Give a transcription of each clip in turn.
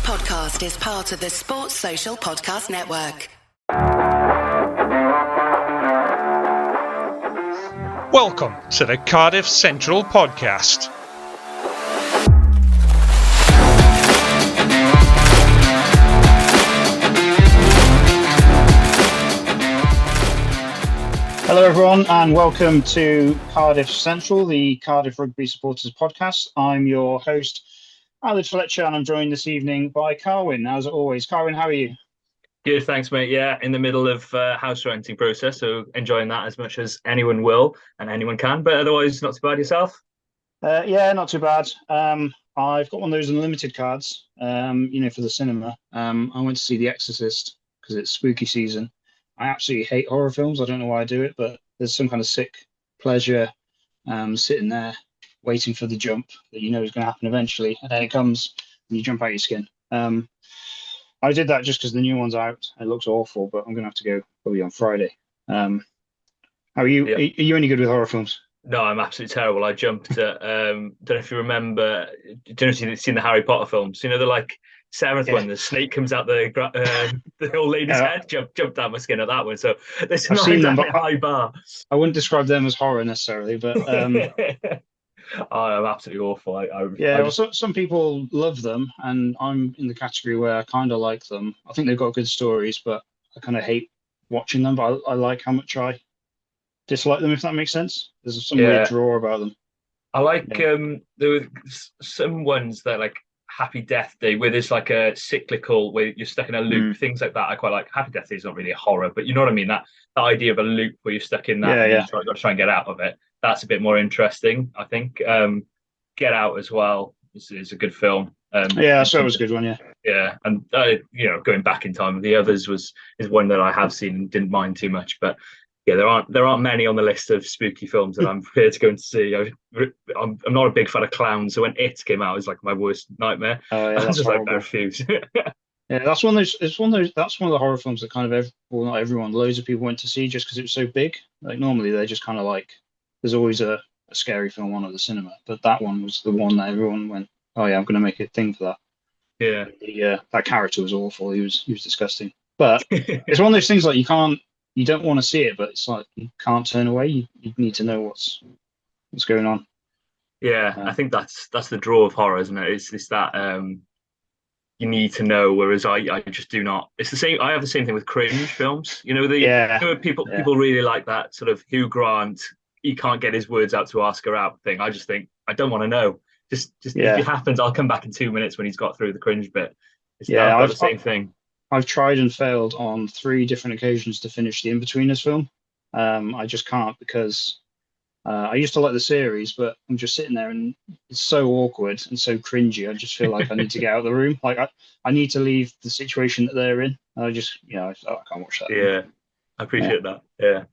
podcast is part of the Sports Social Podcast Network. Welcome to the Cardiff Central Podcast. Hello everyone and welcome to Cardiff Central, the Cardiff Rugby Supporters Podcast. I'm your host, Alex Fletcher, and I'm joined this evening by Carwyn, as always. Carwyn, how are you? Good, thanks, mate. Yeah, in the middle of house renting process, so enjoying that as much as anyone will and anyone can, but otherwise not too bad. Yourself? Yeah, not too bad. I've got one of those unlimited cards, for the cinema. I went to see The Exorcist because it's spooky season. I absolutely hate horror films. I don't know why I do it, but there's some kind of sick pleasure sitting there waiting for the jump that you know is going to happen eventually, and then it comes and you jump out your skin. I did that just because the new one's out. It looks awful, but I'm going to have to go probably on Friday. How are you? Yeah. Are you any good with horror films? No, I'm absolutely terrible. I jumped at, don't know if you remember, don't know if you've seen the Harry Potter films. You know, the like seventh one, the snake comes out the old lady's head. Jumped out my skin at that one. So there's I've seen them, but high bar. I wouldn't describe them as horror necessarily, but I'm absolutely awful. Some people love them, and I'm in the category where I kind of like them. I think they've got good stories, but I kind of hate watching them. But I like how much I dislike them, if that makes sense. There's some weird draw about them. I like there were some ones that like Happy Death Day, where there's like a cyclical where you're stuck in a loop, things like that. I quite like. Happy Death Day is not really a horror, but you know what I mean. That idea of a loop where you're stuck in that, and you've got to try and get out of it. That's a bit more interesting, I think. Get Out as well is a good film. So it was a good one. Yeah, and going back in time, The Others is one that I have seen and didn't mind too much, but. Yeah, there aren't many on the list of spooky films that I'm prepared to go and see. I'm not a big fan of clowns, so when It came out, it was like my worst nightmare. I just like, I refuse. Yeah, that's one of those. That's one of the horror films that kind of not everyone, loads of people went to see just because it was so big. Like normally they're just kind of like there's always a scary film on at the cinema, but that one was the one that everyone went, oh yeah, I'm going to make a thing for that. Yeah, that character was awful. He was disgusting. But it's one of those things like you don't want to see it, but it's like you can't turn away. You need to know what's going on. Yeah, I think that's the draw of horror, isn't it? It's that you need to know, whereas I just do not. It's the same. I have the same thing with cringe films. People really like that sort of Hugh Grant. He can't get his words out to Oscar out thing. I just think I don't want to know. Just if it happens, I'll come back in 2 minutes when he's got through the cringe bit. I've got the same thing. I've tried and failed on 3 different occasions to finish the In-Betweeners film. I just can't because I used to like the series, but I'm just sitting there and it's so awkward and so cringy. I just feel like I need to get out of the room. Like I need to leave the situation that they're in. I just, I can't watch that. Yeah, I appreciate that. Yeah.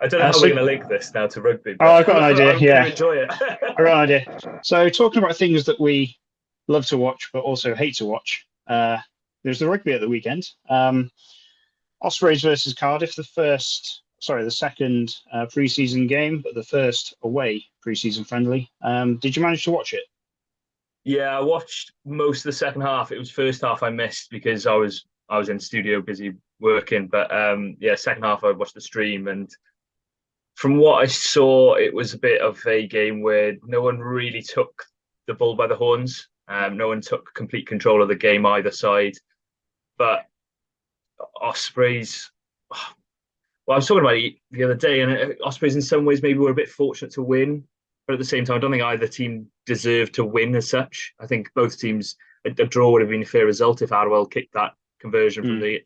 I don't know how we're going to link this now to rugby. But I've got an idea. I'm enjoy it. I've got an idea. So talking about things that we love to watch, but also hate to watch, there's the rugby at the weekend. Ospreys versus Cardiff, the second pre-season game, but the first away pre-season friendly. Did you manage to watch it? Yeah, I watched most of the second half. It was first half I missed because I was in studio busy working. But second half I watched the stream, and from what I saw, it was a bit of a game where no one really took the bull by the horns. No one took complete control of the game either side. But Ospreys, well, I was talking about it the other day, and Ospreys in some ways maybe were a bit fortunate to win, but at the same time, I don't think either team deserved to win as such. I think both teams, a draw would have been a fair result if Arwell kicked that conversion from the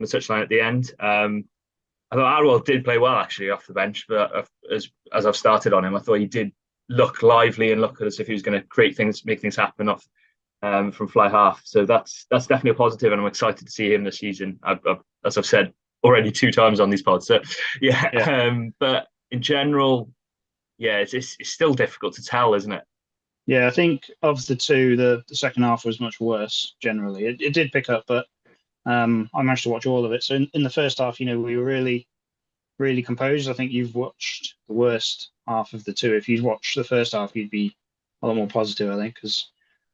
touchline at the end. I thought Arwell did play well actually off the bench, but as I've started on him, I thought he did look lively and look as if he was going to create things, make things happen off from fly half. So that's definitely a positive, and I'm excited to see him this season. As I've said already 2 times on these pods. So but in general, it's still difficult to tell, isn't it? Yeah, I think of the two, the second half was much worse generally. It did pick up, but I managed to watch all of it. So in the first half, we were really, really composed. I think you've watched the worst half of the two. If you'd watched the first half, you'd be a lot more positive, I think, because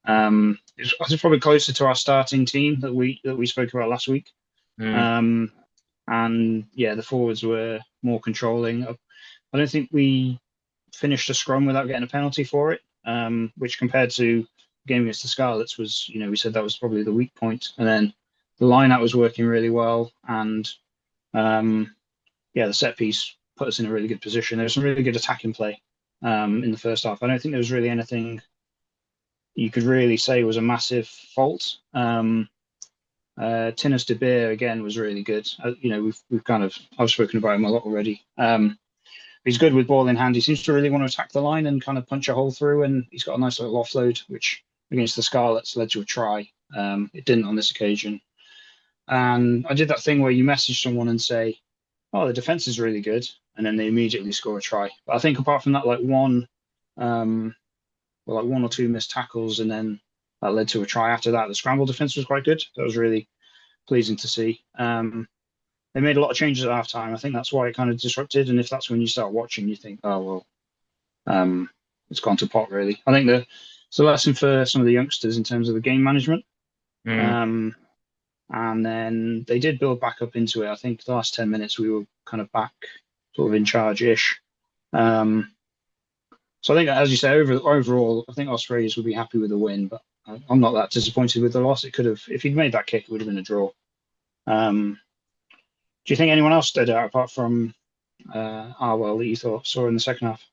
It's probably closer to our starting team that we spoke about last week. And yeah, the forwards were more controlling. I don't think we finished a scrum without getting a penalty for it, which compared to the game against the Scarlets was, we said that was probably the weak point. And then the line out was working really well, and the set piece put us in a really good position. There was some really good attacking play in the first half. I don't think there was really anything you could really say was a massive fault. Tinus de Beer again was really good. I've spoken about him a lot already. He's good with ball in hand. He seems to really want to attack the line and kind of punch a hole through, and he's got a nice little offload, which against the Scarlets led to a try. It didn't on this occasion. And I did that thing where you message someone and say, "Oh, the defense is really good," and then they immediately score a try. But I think apart from that, one or two missed tackles, and then that led to a try after that. The scramble defense was quite good. That was really pleasing to see. They made a lot of changes at halftime. I think that's why it kind of disrupted. And if that's when you start watching, you think, oh, well, it's gone to pot, really. I think it's a lesson for some of the youngsters in terms of the game management. And then they did build back up into it. I think the last 10 minutes we were kind of back sort of in charge-ish. So I think, as you say, overall, I think Ospreys would be happy with the win, but I'm not that disappointed with the loss. It could have, if he'd made that kick, it would have been a draw. Do you think anyone else stood out apart from Arwell that you saw in the second half?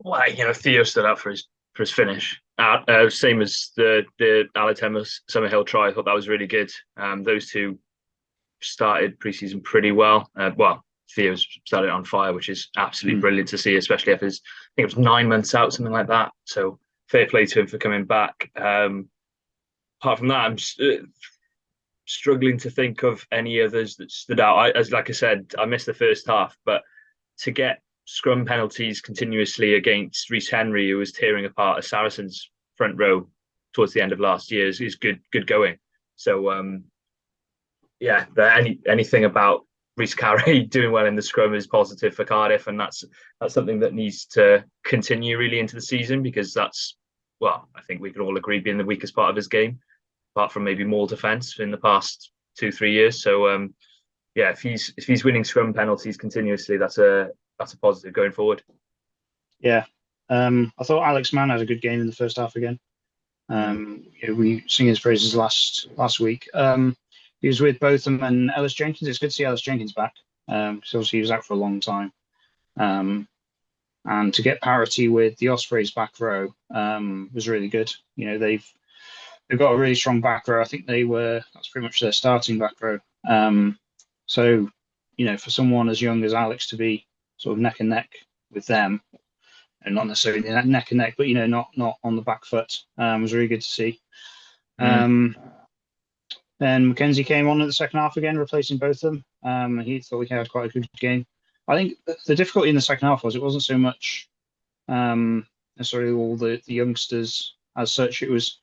Well, Theo stood out for his finish. Same as the Alatema Summerhill try. I thought that was really good. Those two started preseason pretty well. Theo's started on fire, which is absolutely brilliant to see, especially if I think it was 9 months out, something like that. So fair play to him for coming back. Apart from that, I'm struggling to think of any others that stood out. Like I said, I missed the first half, but to get scrum penalties continuously against Rhys Henry, who was tearing apart a Saracens front row towards the end of last year, is good going. So anything about Rhys Carey doing well in the scrum is positive for Cardiff, and that's something that needs to continue really into the season, because that's, well, I think we can all agree, being the weakest part of his game, apart from maybe more defence in the past 2-3 years. So if he's winning scrum penalties continuously, that's a positive going forward. Yeah. I thought Alex Mann had a good game in the first half again. We sing his praises last week. He was with Botham and Ellis Jenkins. It's good to see Ellis Jenkins back, because obviously he was out for a long time. And to get parity with the Ospreys back row was really good. They've got a really strong back row. I think that's pretty much their starting back row. So, for someone as young as Alex to be sort of neck and neck with them, and not necessarily neck and neck, but not on the back foot, was really good to see. Then Mackenzie came on in the second half again, replacing both of them. He thought he had quite a good game. I think the difficulty in the second half was it wasn't so much necessarily all the youngsters as such. It was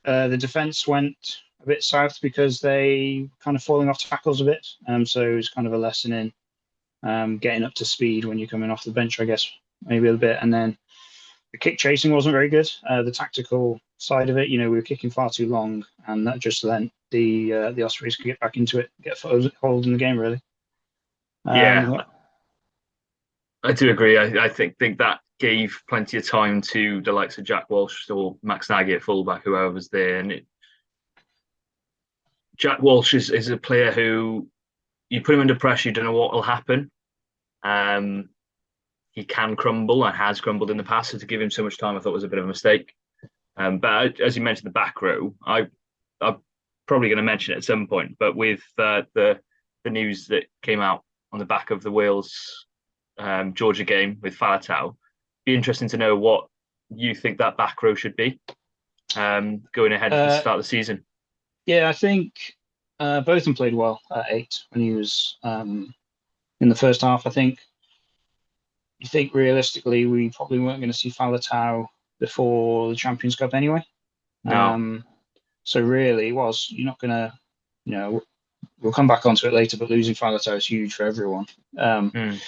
the defence went a bit south because they kind of falling off tackles a bit. So it was kind of a lesson in getting up to speed when you're coming off the bench, I guess, maybe a bit. And then the kick chasing wasn't very good. The tactical side of it, we were kicking far too long, and that just lent the Ospreys could get back into it, get a hold in the game, really. I do agree. I think that gave plenty of time to the likes of Jack Walsh or Max Nagy at fullback, whoever was there. And Jack Walsh is a player who, you put him under pressure, you don't know what will happen. He can crumble and has crumbled in the past, so to give him so much time I thought was a bit of a mistake. But as you mentioned, the back row, I'm probably going to mention it at some point, but with the news that came out on the back of the Wales Georgia game with Falatau, be interesting to know what you think that back row should be going ahead at the start of the season. Yeah, I think both of them played well at 8 when he was in the first half. I think realistically we probably weren't going to see Falatau before the Champions Cup anyway. No. So really, you're not going to, we'll come back onto it later, but losing Falatau is huge for everyone. In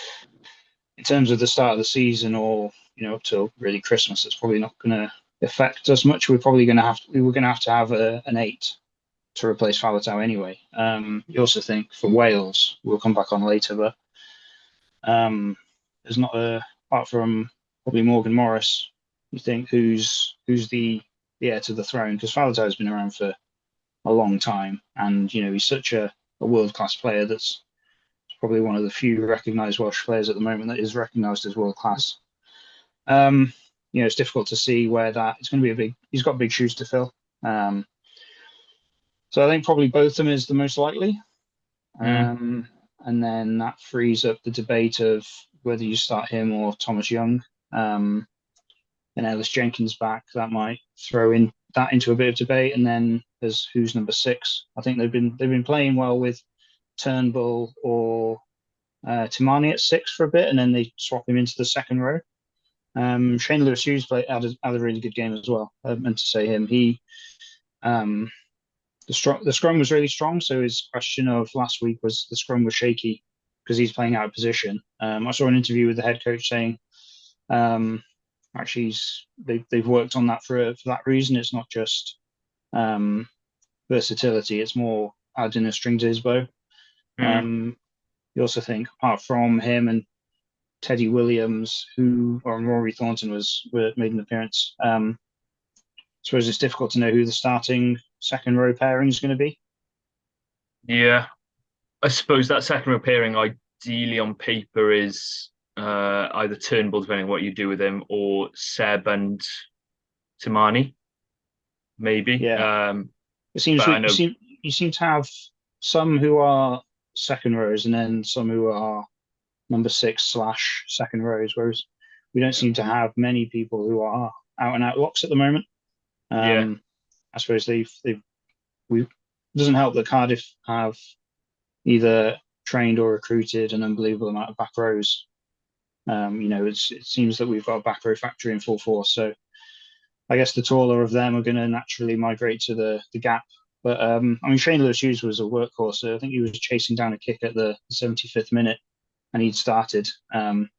terms of the start of the season, or up till really Christmas, it's probably not going to affect us much. We were going to have an 8 to replace Faletau anyway. You also think for Wales, we'll come back on later, but there's not apart from probably Morgan Morris. You think who's the heir to the throne? Because Faletau has been around for a long time, and he's such a world class player. That's probably one of the few recognised Welsh players at the moment that is recognised as world class. It's difficult to see where that it's going to be he's got big shoes to fill. So I think probably Botham is the most likely. And then that frees up the debate of whether you start him or Thomas Young. And Ellis Jenkins back, that might throw into a bit of debate. And then there's who's number 6. I think they've been playing well with Turnbull or Timani at 6 for a bit, and then they swap him into the second row. Shane Lewis-Hughes had a really good game as well. I meant to say him. The scrum was really strong, so his question of last week was the scrum was shaky because he's playing out of position. I saw an interview with the head coach saying actually they've worked on that for that reason. It's not just versatility, it's more adding a string to his bow. You also think apart from him and Teddy Williams, or Rory Thornton made an appearance, I suppose it's difficult to know who the starting second row pairing is going to be. Yeah, I suppose that second row pairing ideally on paper is either Turnbull, depending on what you do with him, or Seb and Timani, maybe. Yeah. It seems you seem to have some who are second rows and then some who are number 6 / second rows, whereas we don't seem to have many people who are out and out locks at the moment. I suppose it doesn't help that Cardiff have either trained or recruited an unbelievable amount of back rows. It seems that we've got a back row factory in full force. So I guess the taller of them are going to naturally migrate to the gap. But Shane Lewis-Hughes was a workhorse. So I think he was chasing down a kick at the 75th minute, and he'd started. And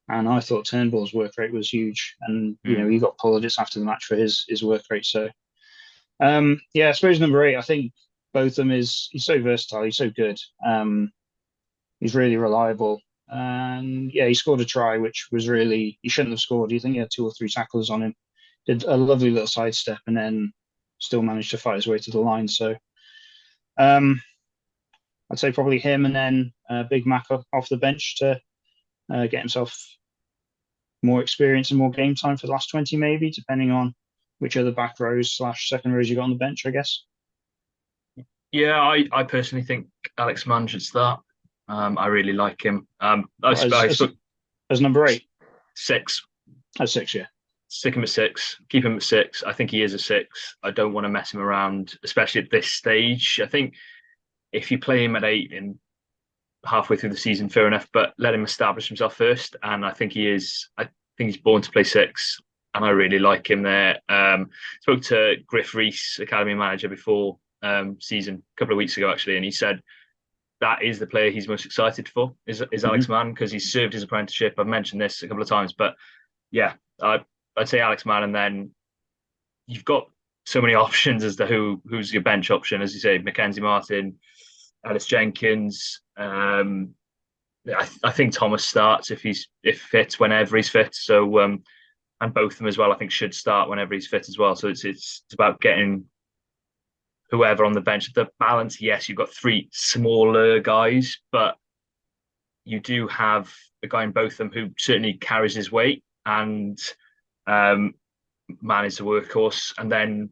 I thought Turnbull's work rate was huge, and he got plaudits after the match for his work rate. So I suppose number 8. I think Botham he's so versatile. He's so good. He's really reliable. And he scored a try, which was really, he shouldn't have scored. You think he had 2 or 3 tackles on him, did a lovely little sidestep, and then still managed to fight his way to the line. So I'd say probably him, and then Big Mac off the bench to get himself more experience and more game time for the last 20, maybe, depending on which other back rows / second rows you got on the bench, I guess. Yeah, I personally think Alex Mann should start. I really like him. As number 8? 6. As 6, yeah. Stick him at 6. Keep him at 6. I think he is a 6. I don't want to mess him around, especially at this stage. I think if you play him at 8 in halfway through the season, fair enough, but let him establish himself first. And I think he's born to play 6, and I really like him there. Spoke to Griff Rees, academy manager, before season a couple of weeks ago actually, and he said that is the player he's most excited for is Alex Mann, because he's served his apprenticeship. I've mentioned this a couple of times, but yeah, I'd say Alex Mann, and then you've got so many options as to who's your bench option, as you say, Mackenzie Martin, Ellis Jenkins. I think Thomas starts if fit, whenever he's fit. So and both of them as well, I think, should start whenever he's fit as well. So it's about getting whoever on the bench. The balance, yes, you've got 3 smaller guys, but you do have a guy in both of them who certainly carries his weight, and Man is a workhorse. And then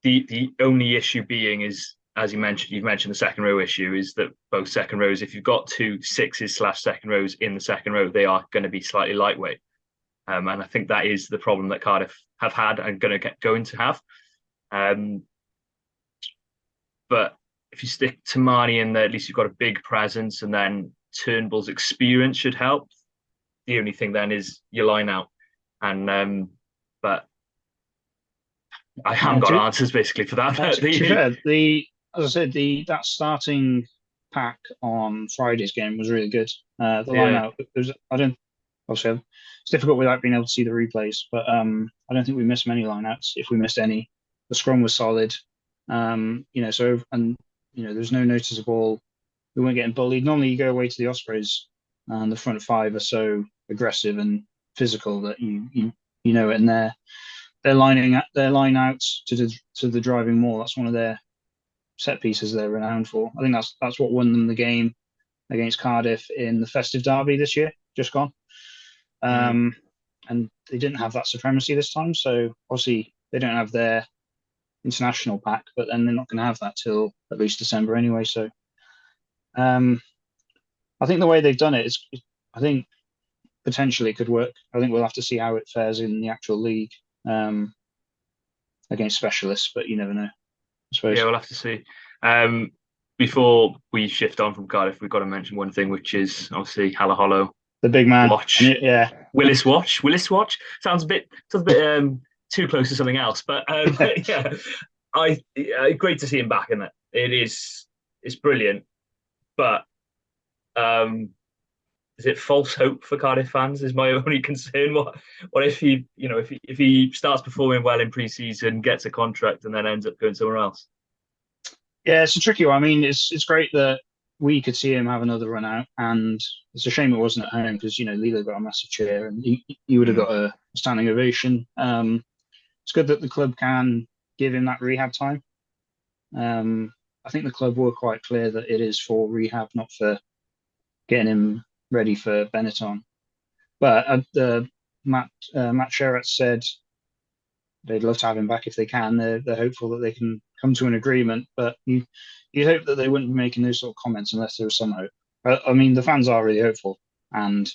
the only issue being is, as you've mentioned the second row issue, is that both second rows, if you've got 2 6s / second rows in the second row, they are going to be slightly lightweight. And I think that is the problem that Cardiff have had and going to have. But if you stick Timani in there, at least you've got a big presence, and then Turnbull's experience should help. The only thing then is your line out. And but I haven't got answers basically for that. As I said, that starting pack on Friday's game was really good. The line out, it's difficult without being able to see the replays. But I don't think we missed many lineouts. If we missed any, the scrum was solid. So there's no noticeable. We weren't getting bullied. Normally, you go away to the Ospreys, and the front five are so aggressive and physical that you know it, and they're line out to the driving maul. That's one of their set pieces they're renowned for. I think that's what won them the game against Cardiff in the festive derby this year, just gone. And they didn't have that supremacy this time, so obviously they don't have their international pack, but then they're not going to have that till at least December anyway. So I think the way they've done it is, I think potentially it could work. I think we'll have to see how it fares in the actual league against specialists, but you never know, I suppose. Yeah, we'll have to see. Before we shift on from Cardiff, we've got to mention one thing, which is obviously Halaholo. The big man. Watch. Yeah. Willis watch. Sounds a bit too close to something else, but yeah, great to see him back in it. It's brilliant, but is it false hope for Cardiff fans? Is my only concern. What if he, if he starts performing well in pre-season, gets a contract, and then ends up going somewhere else? Yeah, it's a tricky one. I mean, it's great that we could see him have another run out, and it's a shame it wasn't at home because Lilo got a massive cheer and he would have got a standing ovation. It's good that the club can give him that rehab time. I think the club were quite clear that it is for rehab, not for getting him ready for Benetton. But Matt Sherratt said they'd love to have him back if they can. They're hopeful that they can come to an agreement, but you hope that they wouldn't be making those sort of comments unless there was some hope. I mean, the fans are really hopeful, and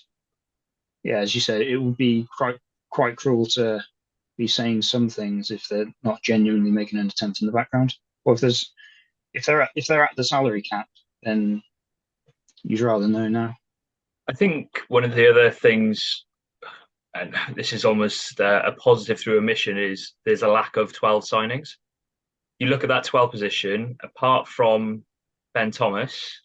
yeah, as you said, it would be quite cruel to be saying some things if they're not genuinely making an attempt in the background, or if they're at the salary cap, then you'd rather know now. I think one of the other things, and this is almost a positive through omission, is there's a lack of 12 signings. You look at that 12 position, apart from Ben Thomas,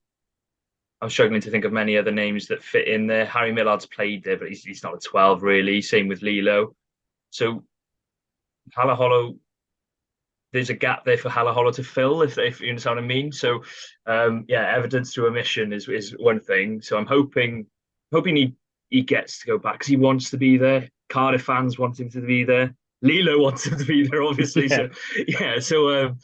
I'm struggling to think of many other names that fit in there. Harry Millard's played there, but he's not a 12 really. Same with Lilo. So Halaholo, there's a gap there for Halaholo to fill, if you understand what I mean. So evidence through omission is one thing. So I'm hoping he gets to go back because he wants to be there. Cardiff fans want him to be there. Lilo wants him to be there, obviously. Yeah. So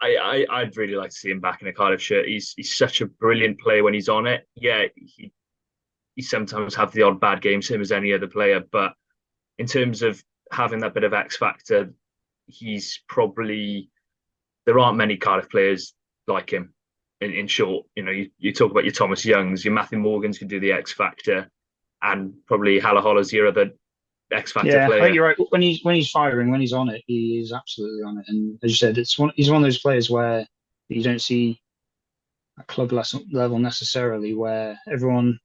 I'd really like to see him back in a Cardiff shirt. He's such a brilliant player when he's on it. Yeah, he sometimes have the odd bad game, same as any other player. But in terms of having that bit of X factor, he's probably, there aren't many Cardiff players like him. In short, you talk about your Thomas Youngs, your Matthew Morgans can do the X factor, and probably Halaholo's your other X factor player. I think you're right. When he's firing, when he's on it, he is absolutely on it. And as you said, he's one of those players where you don't see at club level necessarily, where everyone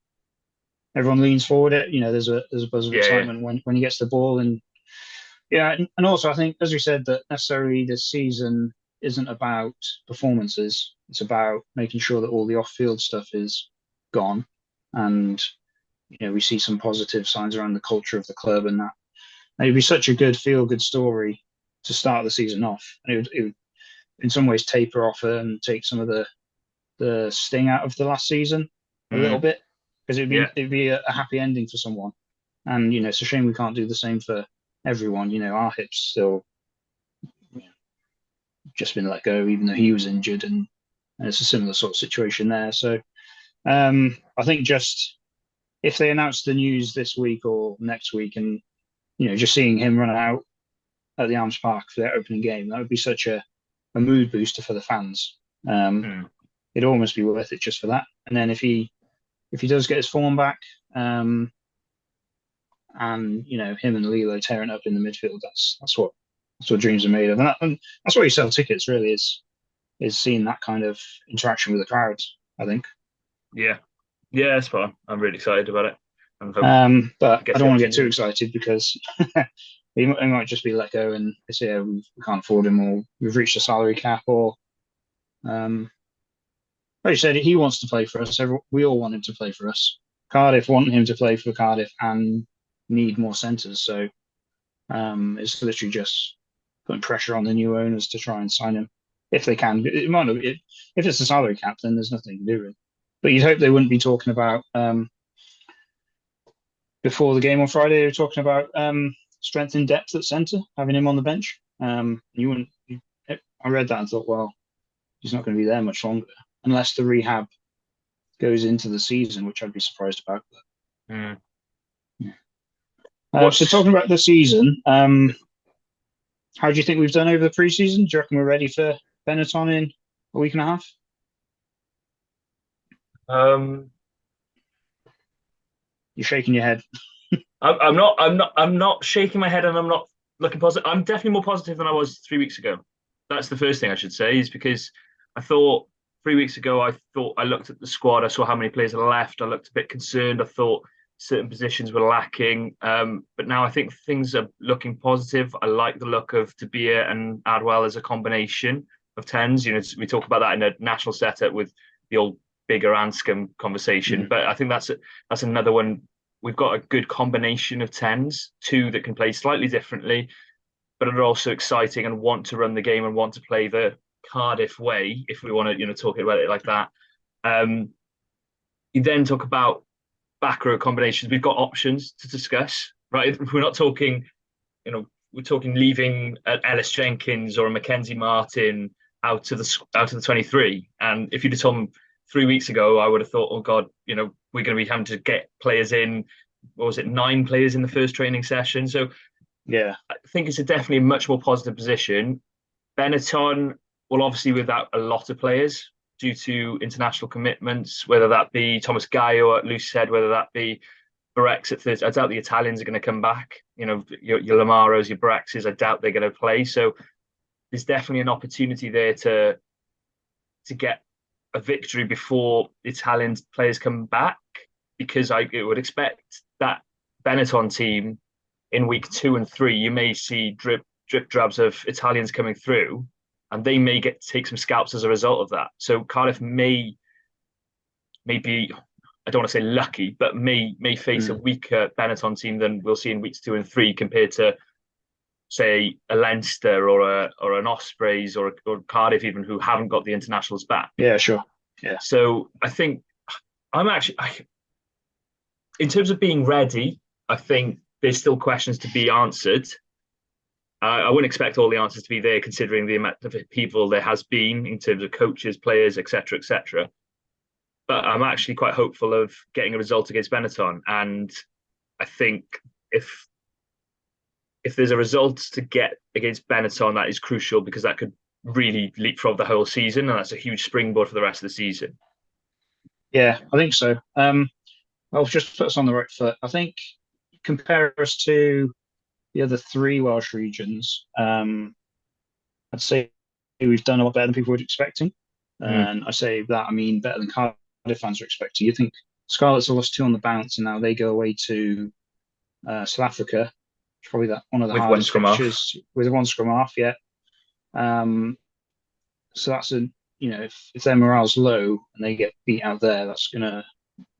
leans forward. There's a buzz of excitement when he gets the ball, and and also I think, as we said, that necessarily this season isn't about performances. It's about making sure that all the off-field stuff is gone, and we see some positive signs around the culture of the club, and that it would be such a good feel-good story to start the season off. And it would in some ways taper off and take some of the sting out of the last season a little bit, because it'd be a happy ending for someone. And it's a shame we can't do the same for everyone. Our hips still just been let go, even though he was injured, and it's a similar sort of situation there. So I think just if they announce the news this week or next week, and just seeing him run out at the Arms Park for their opening game, that would be such a mood booster for the fans. It'd almost be worth it just for that. And then if he does get his form back, and him and Lilo tearing up in the midfield, that's what dreams are made of, and that's why you sell tickets. Really, is seeing that kind of interaction with the crowds, I think. Yeah, it's fun. I'm really excited about it. But I don't want to get too excited because he might just be let go and they say, we can't afford him, or we've reached a salary cap, or like you said, he wants to play for us. We all want him to play for us. Cardiff want him to play for Cardiff, and need more centres. So it's literally just putting pressure on the new owners to try and sign him if they can. It might not, if it's a salary cap, then there's nothing to do with it. But you'd hope they wouldn't be talking about before the game on Friday. They were talking about strength and depth at centre, having him on the bench. You wouldn't. I read that and thought, well, he's not going to be there much longer unless the rehab goes into the season, which I'd be surprised about. But, yeah. So talking about the season, how do you think we've done over the pre-season? Do you reckon we're ready for Benetton in a week and a half? You're shaking your head. I'm not shaking my head, and I'm not looking positive. I'm definitely more positive than I was 3 weeks ago. That's the first thing I should say, is because I thought 3 weeks ago, I looked at the squad, I saw how many players are left. I looked a bit concerned. I thought certain positions were lacking. But now I think things are looking positive. I like the look of Tabia and Adwell as a combination of tens. We talk about that in a national setup with the old bigger Anscombe conversation. But I think that's another one. We've got a good combination of tens, two that can play slightly differently, but are also exciting and want to run the game and want to play the Cardiff way, if we want to, talk about it like that. You then talk about back row combinations. We've got options to discuss, right? We're not talking, we're talking leaving Ellis Jenkins or a Mackenzie Martin out to the 23. And if you'd have told me 3 weeks ago, I would have thought, oh God, we're going to be having to get players in. What was it, 9 players in the first training session? So yeah, I think it's definitely a much more positive position. Benetton will obviously without a lot of players due to international commitments, whether that be Thomas Gaio at loose head, whether that be Barex at 30. I doubt the Italians are going to come back. Your Lamaros, your Barexes, I doubt they're going to play. So there's definitely an opportunity there to get a victory before Italian players come back, because I would expect that Benetton team in week 2 and 3, you may see drip drabs of Italians coming through, and they may take some scalps as a result of that. So Cardiff may be, I don't want to say lucky, but may face a weaker Benetton team than we'll see in weeks 2 and 3 compared to, say, a Leinster or an Ospreys or Cardiff even, who haven't got the internationals back. Yeah, sure. Yeah. So I think in terms of being ready, I think there's still questions to be answered. I wouldn't expect all the answers to be there, considering the amount of people there has been in terms of coaches, players, etc., etc. But I'm actually quite hopeful of getting a result against Benetton, and I think if there's a result to get against Benetton, that is crucial, because that could really leapfrog the whole season, and that's a huge springboard for the rest of the season. Yeah, I think so. I'll just put us on the right foot. I think compare us to the other 3 Welsh regions, I'd say we've done a lot better than people were expecting. And I say that, I mean better than Cardiff fans are expecting. You think Scarlets have lost 2 on the bounce, and now they go away to South Africa. It's probably one of the hardest fixtures with 1 scrum half. Yeah. So that's if their morale's low and they get beat out there, that's gonna,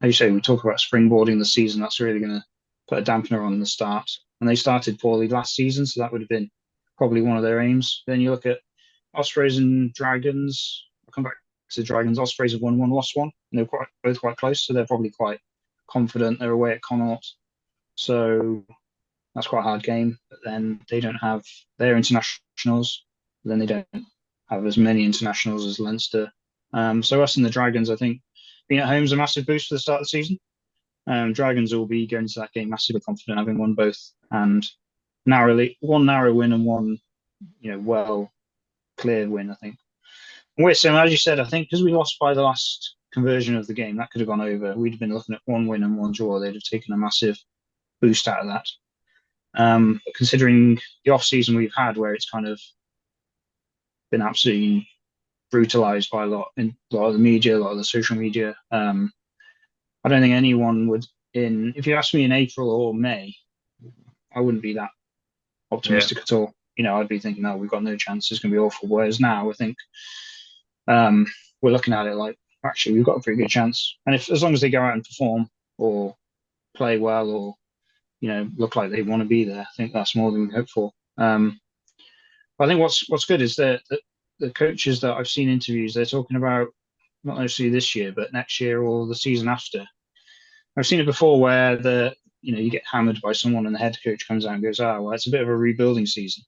as you say, we talk about springboarding the season. That's really gonna put a dampener on the start. And they started poorly last season, so that would have been probably one of their aims. Then you look at Ospreys and Dragons. I'll come back to Dragons. Ospreys have won 1, lost 1, and they're both quite close, so they're probably quite confident. They're away at Connaught, so that's quite a hard game. But then they don't have their internationals. Then they don't have as many internationals as Leinster. So us and the Dragons, I think, being at home is a massive boost for the start of the season. Dragons will be going to that game massively confident, having won both, and one narrow win and one, well clear win, I think. And we're saying, as you said, I think because we lost by the last conversion of the game, that could have gone over. We'd have been looking at 1 win and 1 draw. They'd have taken a massive boost out of that. But considering the off season we've had, where it's kind of been absolutely brutalized by a lot of the media, a lot of the social media. I don't think anyone would, if you asked me in April or May, I wouldn't be that optimistic at all. I'd be thinking, no, we've got no chance, it's going to be awful. Whereas now I think we're looking at it like, actually, we've got a pretty good chance. And as long as they go out and perform or play well or look like they want to be there. I think that's more than we hope for. I think what's good is that the coaches that I've seen interviews, they're talking about not necessarily this year, but next year or the season after. I've seen it before where you get hammered by someone and the head coach comes out and goes, well, it's a bit of a rebuilding season.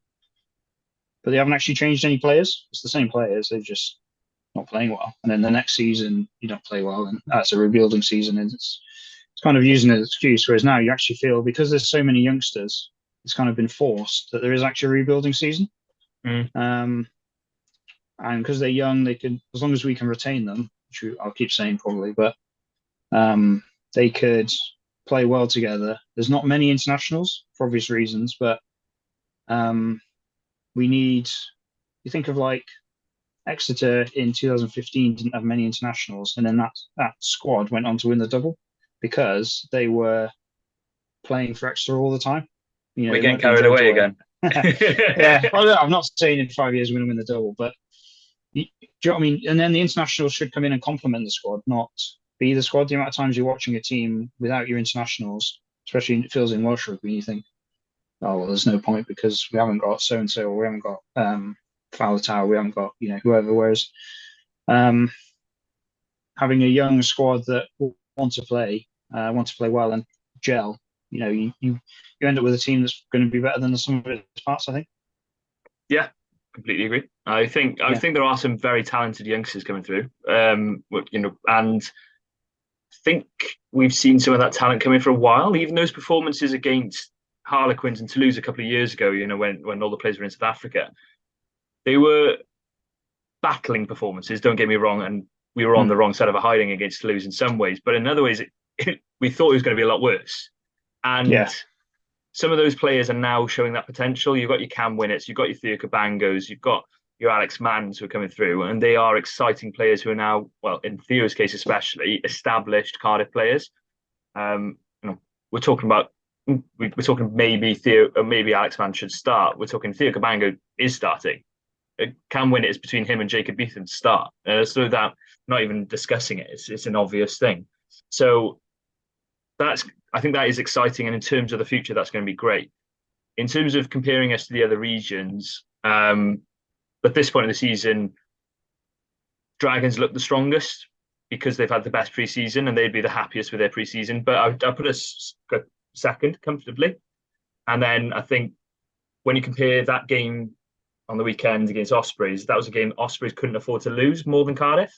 But they haven't actually changed any players. It's the same players. They're just not playing well. And then the next season, you don't play well. And that's a rebuilding season. And it's kind of using it as an excuse. Whereas now you actually feel, because there's so many youngsters, it's kind of been forced that there is actually a rebuilding season. And because they're young, they can, as long as we can retain them, which I'll keep saying probably, but they could play well together. There's not many internationals for obvious reasons, but we need, you think of like Exeter in 2015 didn't have many internationals, and then that squad went on to win the double because they were playing for Exeter all the time. We're getting carried away again. Yeah, well, I'm not saying in 5 years we're going to win the double, but do you know what I mean? And then the internationals should come in and complement the squad, not be the squad. The amount of times you're watching a team without your internationals, especially it feels in Welsh rugby, you think, oh, well, there's no point because we haven't got so-and-so, or we haven't got Falatau, we haven't got, whoever. Whereas having a young squad that want to play well and gel, you end up with a team that's going to be better than the sum of its parts, I think. Yeah, completely agree. I think there are some very talented youngsters coming through, and I think we've seen some of that talent coming for a while. Even those performances against Harlequins and Toulouse a couple of years ago, when all the players were in South Africa, they were battling performances. Don't get me wrong, and we were on the wrong side of a hiding against Toulouse in some ways, but in other ways, we thought it was going to be a lot worse. And some of those players are now showing that potential. You've got your Cam Winnets, you've got your Theo Kabangos, you've got your Alex Manns who are coming through, and they are exciting players who are now, well, in Theo's case especially, established Cardiff players. We're talking maybe Theo, or maybe Alex Mann should start. We're talking Theo Kabango is starting. Cam Winnett is between him and Jacob Beetham to start. So that, not even discussing it, it's an obvious thing. So I think that is exciting, and in terms of the future, that's going to be great. In terms of comparing us to the other regions, at this point of the season, Dragons look the strongest because they've had the best pre-season and they'd be the happiest with their pre-season. But I put us second comfortably. And then I think when you compare that game on the weekend against Ospreys, that was a game Ospreys couldn't afford to lose more than Cardiff.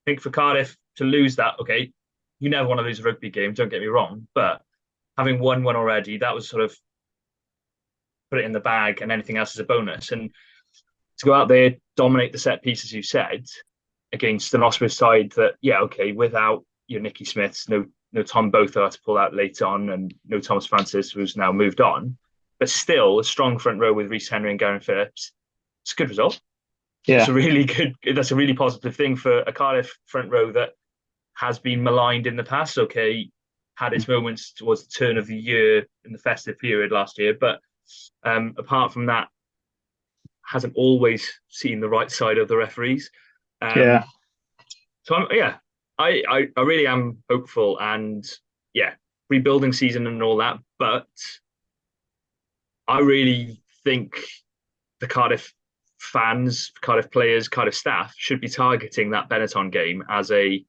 I think for Cardiff to lose that, okay, you never want to lose a rugby game, don't get me wrong, but having won one already, that was sort of put it in the bag, and anything else is a bonus. And to go out there, dominate the set piece, as you said, against an Ospreys side that, without your Nicky Smiths, no Tom Botha to pull out late on, and no Thomas Francis, who's now moved on, but still a strong front row with Rhys Henry and Garen Phillips. It's a good result. Yeah, that's a really positive thing for a Cardiff front row that has been maligned in the past. Okay, had its moments towards the turn of the year in the festive period last year, but apart from that, hasn't always seen the right side of the referees. So I really am hopeful, and rebuilding season and all that, but I really think the Cardiff fans, Cardiff players, Cardiff staff should be targeting that Benetton game as a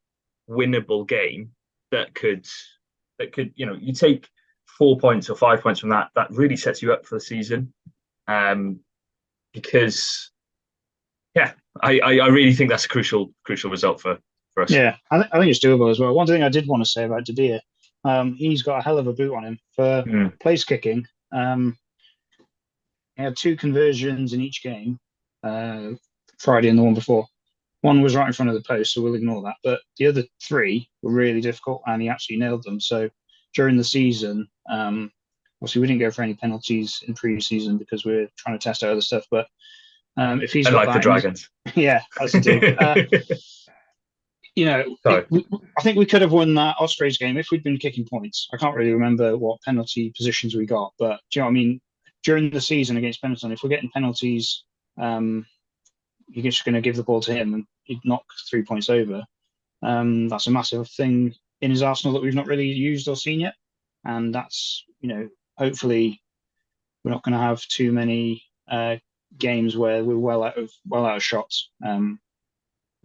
winnable game that could you take 4 points or 5 points from that really sets you up for the season, because I really think that's a crucial result for us. I think it's doable as well. One thing I did want to say about De Beer, he's got a hell of a boot on him for place kicking. He had 2 conversions in each game, Friday and the one before. One was right in front of the post, so we'll ignore that. But the other 3 were really difficult, and he actually nailed them. So during the season, obviously we didn't go for any penalties in pre-season because we're trying to test out other stuff. But if he's got the Dragons, as indeed. I think we could have won that Ospreys game if we'd been kicking points. I can't really remember what penalty positions we got, but do you know what I mean? During the season against Benetton, if we're getting penalties, you're just going to give the ball to him and he'd knock 3 points over. That's a massive thing in his arsenal that we've not really used or seen yet. And that's, hopefully we're not going to have too many games where we're well out of shots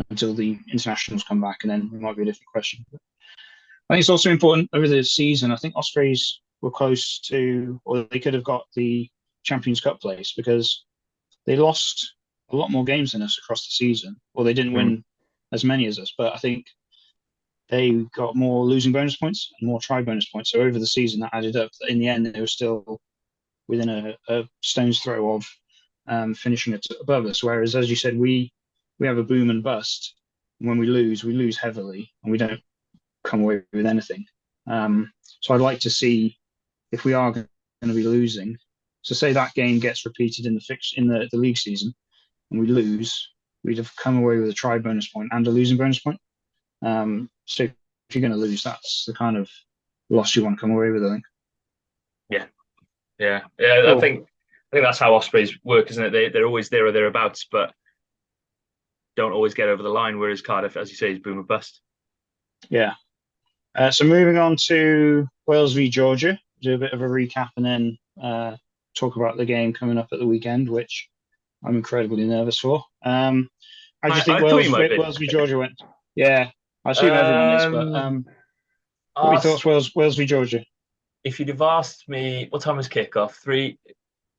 until the internationals come back, and then it might be a different question. I think it's also important over the season. I think Ospreys were close to, or they could have got the Champions Cup place because they lost a lot more games than us across the season. Well, they didn't win as many as us, but I think they got more losing bonus points and more try bonus points. So over the season, that added up. In the end, they were still within a stone's throw of finishing it above us. Whereas, as you said, we have a boom and bust. When we lose heavily, and we don't come away with anything. So I'd like to see if we are going to be losing. So say that game gets repeated in the league season, and we lose, we'd have come away with a try bonus point and a losing bonus point. So if you're going to lose, that's the kind of loss you want to come away with, I think. Yeah. Cool. I think that's how Ospreys work, isn't it? They're always there or thereabouts, but don't always get over the line. Whereas Cardiff, as you say, is boom or bust. Yeah. So moving on to Wales v Georgia, do a bit of a recap and then talk about the game coming up at the weekend, which I'm incredibly nervous for. How do you think Wales v Georgia went? Yeah, I assume everyone is, but what are your thoughts, Wales v Georgia? If you'd have asked me, what time was kickoff?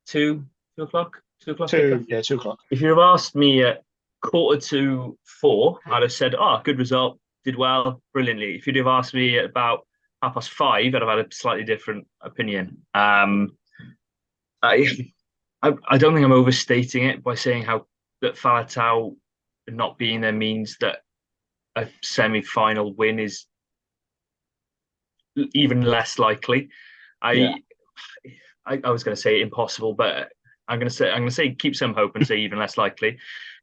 2 o'clock? 2 o'clock? 2 o'clock. If you'd have asked me at 3:45, I'd have said, good result, did well, brilliantly. If you'd have asked me at about 5:30, I'd have had a slightly different opinion. I don't think I'm overstating it by saying that Faletau not being there means that a semi-final win is even less likely. I was going to say impossible, but I'm going to say keep some hope and say even less likely.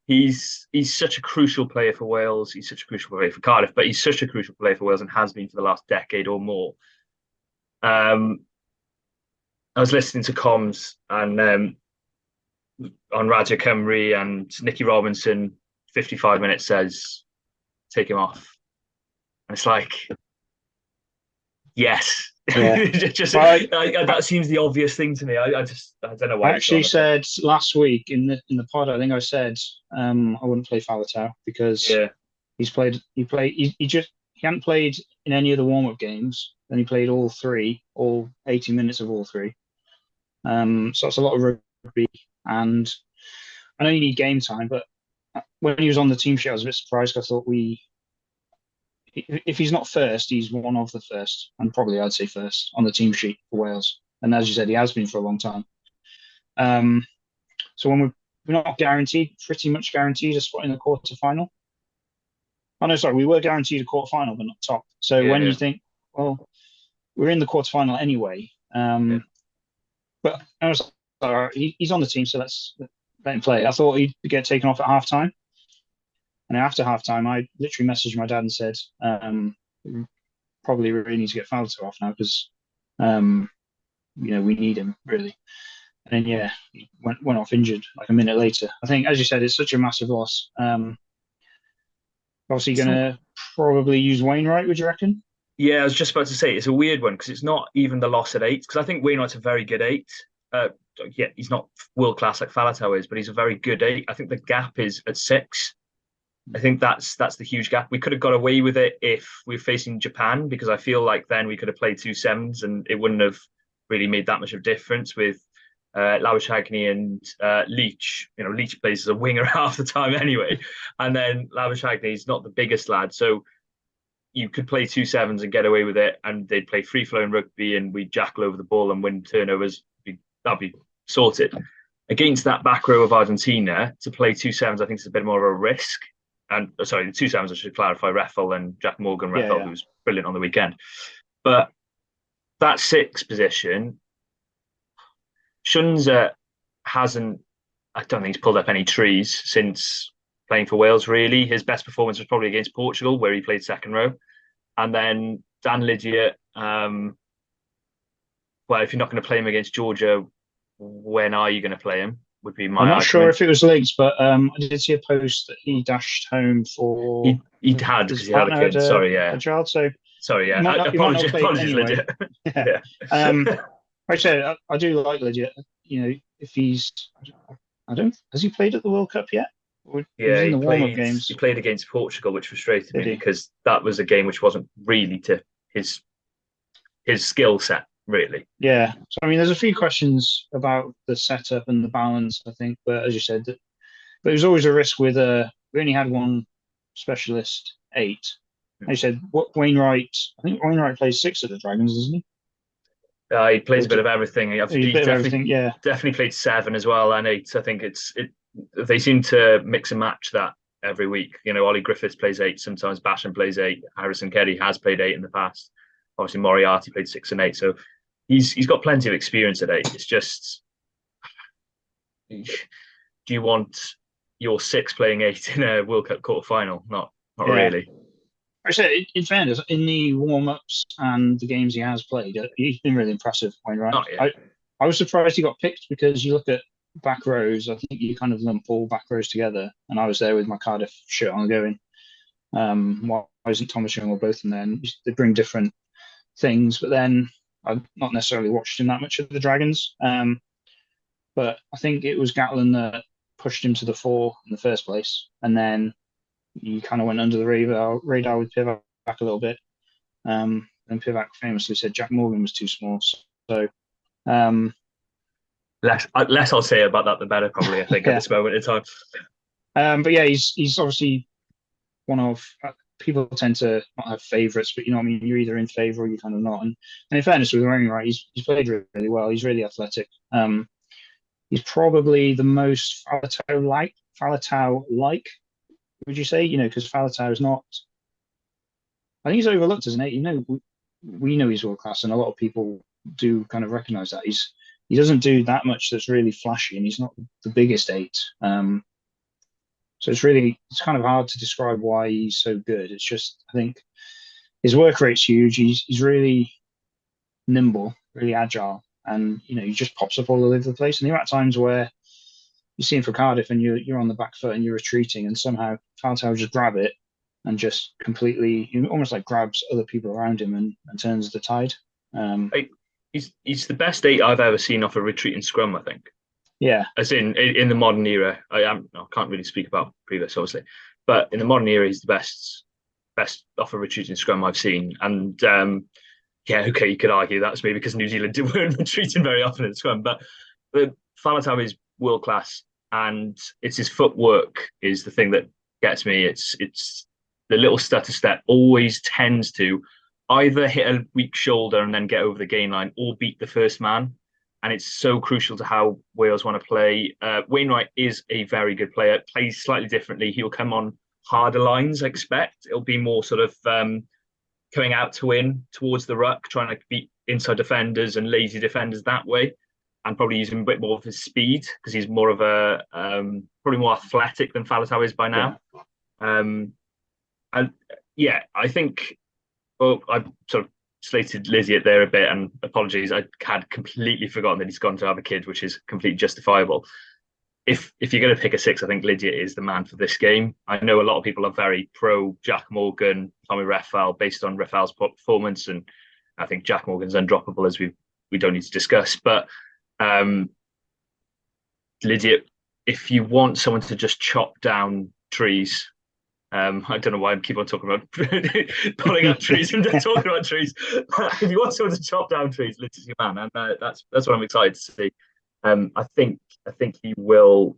He's such a crucial player for Wales. He's such a crucial player for Cardiff, but he's such a crucial player for Wales and has been for the last decade or more. I was listening to comms and on Radio Cymru, and Nicky Robinson, 55 minutes, says, take him off. And it's like, yes. Yeah. That seems the obvious thing to me. I don't know why. I actually said last week in the pod, I think I said I wouldn't play Faletau because he hadn't played in any of the warm-up games. Then he played all 80 minutes of all three. So it's a lot of rugby, and I know you need game time, but when he was on the team sheet, I was a bit surprised. I thought if he's not first, he's one of the first, and probably I'd say first on the team sheet for Wales. And as you said, he has been for a long time. So when we're not pretty much guaranteed a spot in the quarterfinal. Oh no, sorry, we were guaranteed a quarterfinal, but not top. So you think, well, we're in the quarterfinal anyway. But I was he's on the team, so let's let him play. I thought he'd get taken off at halftime. And after halftime, I literally messaged my dad and said, probably really need to get Faletau off now because, we need him, really. And then, he went off injured like a minute later. I think, as you said, it's such a massive loss. Obviously going to probably use Wainwright, would you reckon? Yeah, I was just about to say, it's a weird one because it's not even the loss at 8, because I think Wainwright's a very good 8. He's not world-class like Faletau is, but he's a very good 8. I think the gap is at 6. I think that's the huge gap. We could have got away with it if we were facing Japan, because I feel like then we could have played 2 sevens and it wouldn't have really made that much of a difference with Labuschagne and Leach. Leach plays as a winger half the time anyway. And then Labuschagne is not the biggest lad. So you could play 2 sevens and get away with it, and they'd play free-flowing rugby and we'd jackal over the ball and win turnovers. That'd be sorted. Against that back row of Argentina, to play 2 sevens, I think it's a bit more of a risk. And sorry, the 2 sevens, I should clarify, Reffel and Jack Morgan. Reffel, who was brilliant on the weekend. But that 6 position, Shunza hasn't, I don't think he's pulled up any trees since playing for Wales, really. His best performance was probably against Portugal, where he played second row. And then Dan Lydiate, well, if you're not going to play him against Georgia, when are you going to play him? Would be my argument. Sure if it was legs, but I did see a post that he dashed home for. He had, because he had a kid. A child. So sorry, yeah. Apologies, anyway. Lydia. Yeah. I said I do like Lydia. You know, if he's, I don't, has he played at the World Cup yet? Or he was Yeah, in he the warm-up played. He games, played against Portugal, which frustrated did me he? because that was a game which wasn't really to his skill set, really. Yeah. So I mean, there's a few questions about the setup and the balance, I think. But as you said, that but there's always a risk with we only had one specialist eight. As you said, what Wainwright? I think Wainwright plays six of the Dragons, doesn't he? He plays Or a bit of everything. he's a He's bit of definitely everything. Yeah. played seven as well and eight. I think they seem to mix and match that every week. You know, Ollie Griffiths plays eight, sometimes Basham plays eight. Harrison Kelly has played eight in the past. Obviously, Moriarty played six and eight. So he's got plenty of experience at eight. It's just, do you want your six playing eight in a World Cup quarter final? Not Yeah. really. I said, in fairness, in the warm-ups and the games he has played, he's been really impressive, Wainwright. Oh, yeah. I was surprised he got picked because you look at back rows, I think you kind of lump all back rows together. And I was there with my Cardiff shirt on going, why isn't Thomas Young or both in there? And they bring different things, but then I've not necessarily watched him that much of the Dragons. But I think it was Gatlin that pushed him to the fore in the first place. And then he kind of went under the radar with Pivac a little bit. And Pivac famously said Jack Morgan was too small. So less I'll say about that, the better, probably, I think, at this moment in time. But yeah, he's obviously one of people tend to not have favourites, but you know what I mean. You're either in favour or you're kind of not. And in fairness with Wainwright, he's played really well. He's really athletic. He's probably the most Faletau-like, would you say? You know, because Faletau is not. I think he's overlooked as an eight. You know, we know he's world class, and a lot of people do kind of recognise that he doesn't do that much that's really flashy, and he's not the biggest eight. So it's kind of hard to describe why he's so good. It's just I think his work rate's huge. He's really nimble, really agile, and you know he just pops up all over the place. And there are times where you see him for Cardiff and you're on the back foot and you're retreating, and somehow Faletau will just grab it and just completely, almost like grabs other people around him and turns the tide. He's the best eight I've ever seen off a retreating scrum, I think. Yeah. As in the modern era. I can't really speak about previous, obviously, but in the modern era, he's the best off a retreating scrum I've seen. And yeah, okay, you could argue that's maybe because New Zealand weren't retreating very often in the scrum, but Faletau is world class, and it's his footwork is the thing that gets me. It's the little stutter step always tends to either hit a weak shoulder and then get over the gain line, or beat the first man. And it's so crucial to how Wales want to play. Wainwright is a very good player, plays slightly differently. He'll come on harder lines, I expect. It'll be more sort of coming out to win towards the ruck, trying to beat inside defenders and lazy defenders that way, and probably using a bit more of his speed because he's more of a probably more athletic than Faletau is by now. Yeah. And yeah, I think. Well, I sort of slated Lydiate there a bit, and apologies, I had completely forgotten that he's gone to have a kid, which is completely justifiable. If you're going to pick a six, I think Lydiate is the man for this game. I know a lot of people are very pro Jack Morgan, Tommy Raphael, based on Raphael's performance, and I think Jack Morgan's undroppable, as we don't need to discuss. But Lydiate, if you want someone to just chop down trees. I don't know why I keep on talking about pulling up trees and talking about trees. If you want someone to chop down trees, Lydiate's your man, and that's what I'm excited to see. I think he will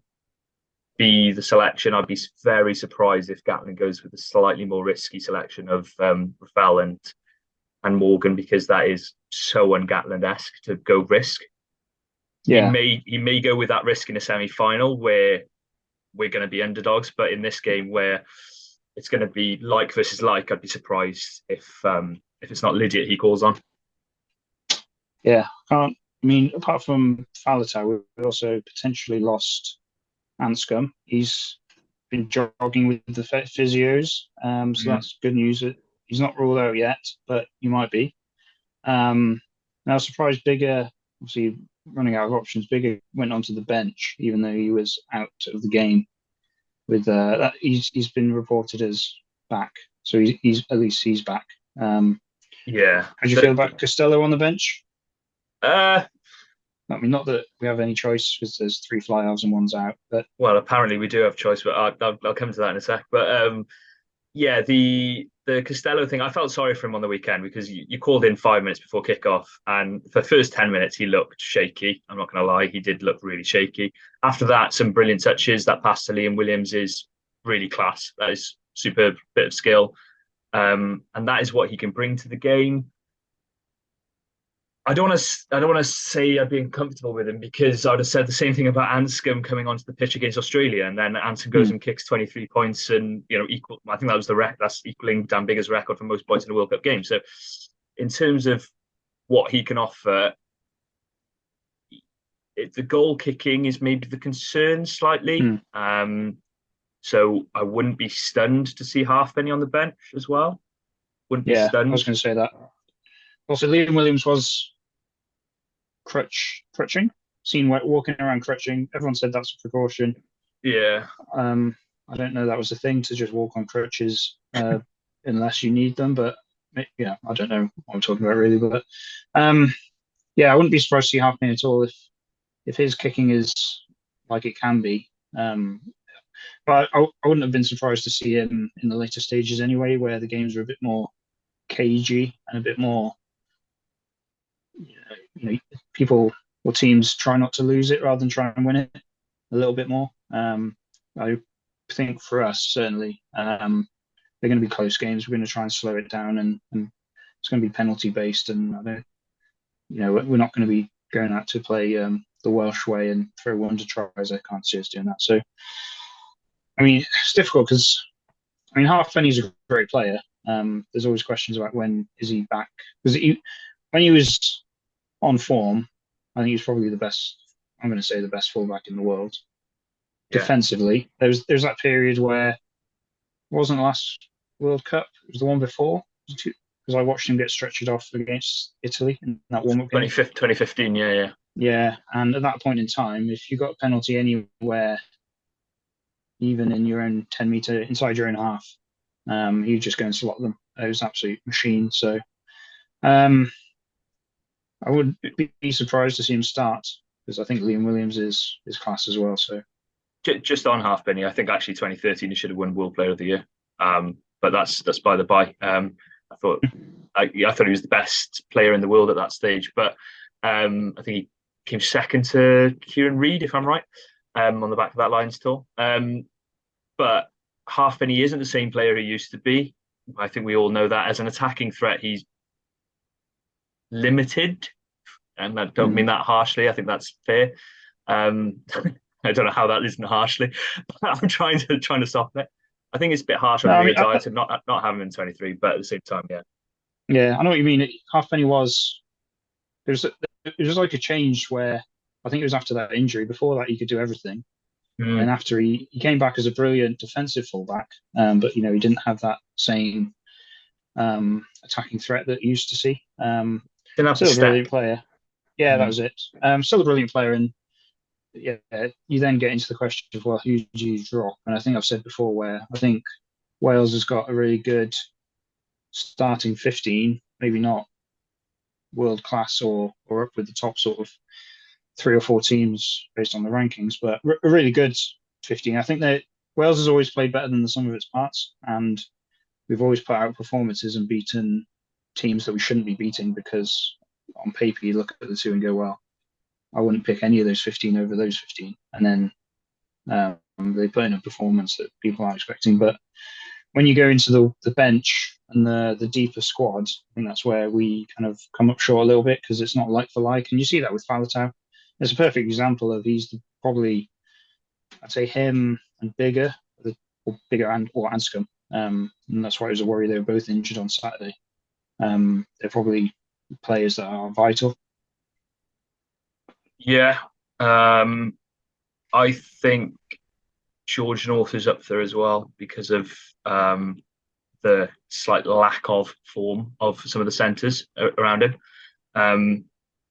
be the selection. I'd be very surprised if Gatlin goes with a slightly more risky selection of Raphael and Morgan, because that is so un-Gatland-esque to go risk. Yeah, he may go with that risk in a semi-final where we're going to be underdogs, but in this game where it's going to be like versus like, I'd be surprised if it's not Lydiate he calls on. Yeah, I mean, apart from Faletau, we also potentially lost Anscombe. He's been jogging with the physios, so that's good news. He's not ruled out yet, but he might be. And I was surprised Bigger, obviously running out of options, Bigger went onto the bench, even though he was out of the game. With that, he's been reported as back, so he's at least he's back. Yeah. How do you feel about Costello on the bench? I mean, not that we have any choice because there's 3 fly halves and one's out, but Well, apparently we do have choice, but I'll come to that in a sec. But yeah, the Costello thing, I felt sorry for him on the weekend because you called in 5 minutes before kickoff, and for the first 10 minutes he looked shaky. I'm not going to lie, he did look really shaky. After that, some brilliant touches. That pass to Liam Williams is really class. That is superb bit of skill, and that is what he can bring to the game. I don't want to say I'd be uncomfortable with him because I'd have said the same thing about Anscombe coming onto the pitch against Australia, and then Anscombe goes and kicks 23 points and equal. I think that was that's equaling Dan Biggar's record for most points in a World Cup game. So, in terms of what he can offer, the goal kicking is maybe the concern slightly. So I wouldn't be stunned to see Halfpenny on the bench as well. Wouldn't be stunned. I was going to say that. Also, Liam Williams was crutching, seen walking around crutching. Everyone said that's a precaution. Yeah. I don't know that was a thing to just walk on crutches unless you need them, but yeah, I don't know what I'm talking about really. But yeah, I wouldn't be surprised to see Halfpenny at all if his kicking is like it can be. But I wouldn't have been surprised to see him in the later stages anyway, where the games are a bit more cagey and a bit more, people or teams try not to lose it rather than try and win it a little bit more. I think for us, certainly, they're going to be close games. We're going to try and slow it down, and it's going to be penalty based. And I don't, we're not going to be going out to play the Welsh way and throw wonder tries. I can't see us doing that. So, I mean, it's difficult because, I mean, Halfpenny's a great player. There's always questions about when is he back, because when he was on form, I think he's probably the best. I'm going to say the best fullback in the world. Yeah. Defensively, there's that period where it wasn't the last World Cup. It was the one before, because I watched him get stretchered off against Italy in that warm-up game. 2015, yeah. Yeah, and at that point in time, if you got a penalty anywhere, even in your own 10-meter, inside your own half, you just go and slot them. It was an absolute machine. So I would be surprised to see him start, because I think Liam Williams is class as well. So just on Halfpenny, I think actually 2013 he should have won World Player of the Year. But that's by the by. I thought he was the best player in the world at that stage. But I think he came second to Kieran Reid, if I'm right, on the back of that Lions tour. But Halfpenny isn't the same player he used to be. I think we all know that. As an attacking threat, he's limited, and I don't mean that harshly. I think that's fair. I don't know how that isn't harshly, but I'm trying to soften it. I think it's a bit harsh on the diet of not having him in 23, but at the same time, yeah. Yeah, I know what you mean. Halfpenny was it was like a change where I think it was after that injury. Before that, he could do everything, and after he came back as a brilliant defensive fullback, but he didn't have that same attacking threat that you used to see. Still a brilliant player. Yeah, that was it. Still a brilliant player, and yeah, you then get into the question of, well, who do you drop? And I think I've said before where I think Wales has got a really good starting 15, maybe not world class or up with the top sort of 3 or 4 teams based on the rankings, but a really good 15. I think that Wales has always played better than the sum of its parts, and we've always put out performances and beaten teams that we shouldn't be beating, because on paper you look at the two and go, well, I wouldn't pick any of those 15 over those 15. And then they put in a performance that people aren't expecting. But when you go into the bench and the deeper squad, I think that's where we kind of come up short a little bit, because it's not like for like. And you see that with Faletau. It's a perfect example of probably, I'd say him and Biggar, or Anscombe. And that's why it was a worry they were both injured on Saturday. They're probably players that are vital. Yeah, I think George North is up there as well because of the slight lack of form of some of the centres around him,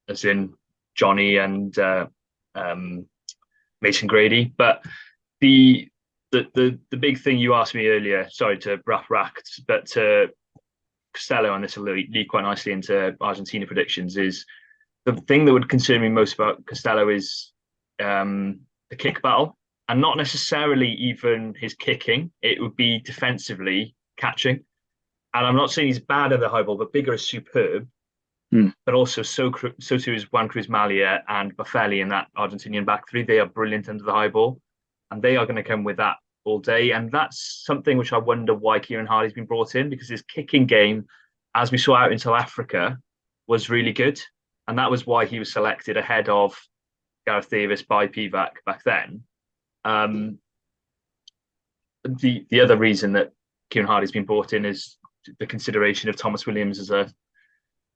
as in Johnny and Mason Grady. But the big thing you asked me earlier, sorry to rack, but to Costello, and this will lead quite nicely into Argentina predictions, is the thing that would concern me most about Costello is the kick battle, and not necessarily even his kicking. It would be defensively catching. And I'm not saying he's bad at the high ball, but Bigger is superb. But also so too is Juan Cruz Malia and Baffelli in that Argentinian back three. They are brilliant under the high ball, and they are going to come with that all day. And that's something which I wonder why Kieran Hardy's been brought in, because his kicking game, as we saw out in South Africa, was really good. And that was why he was selected ahead of Gareth Davis by Pivac back then. The other reason that Kieran Hardy's been brought in is the consideration of Thomas Williams as a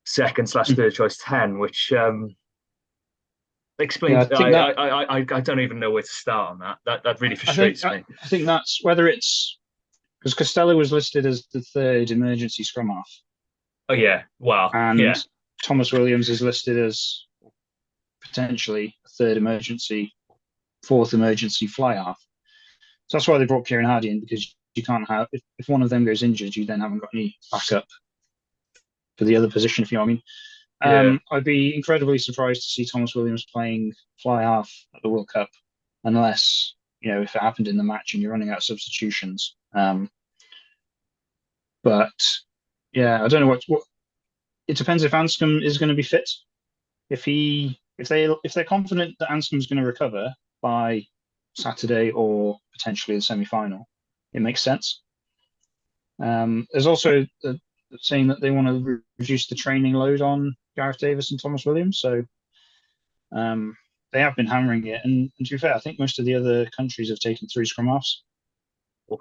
second/third choice 10, which explains. Yeah, I don't even know where to start on that. That really frustrates me. I think that's whether it's because Costello was listed as the third emergency scrum half. Oh yeah, wow. And Thomas Williams is listed as potentially fourth emergency fly half. So that's why they brought Kieran Hardy in, because you can't have, if one of them goes injured, you then haven't got any backup for the other position, if you know what I mean. I'd be incredibly surprised to see Thomas Williams playing fly half at the World Cup, unless, if it happened in the match and you're running out of substitutions. But yeah, I don't know what it depends if Anscombe is going to be fit. If they're confident that Anscombe's going to recover by Saturday or potentially the semi-final, it makes sense. There's also saying that they want to reduce the training load on Gareth Davis and Thomas Williams, so they have been hammering it. And to be fair, I think most of the other countries have taken 3 scrum halves, or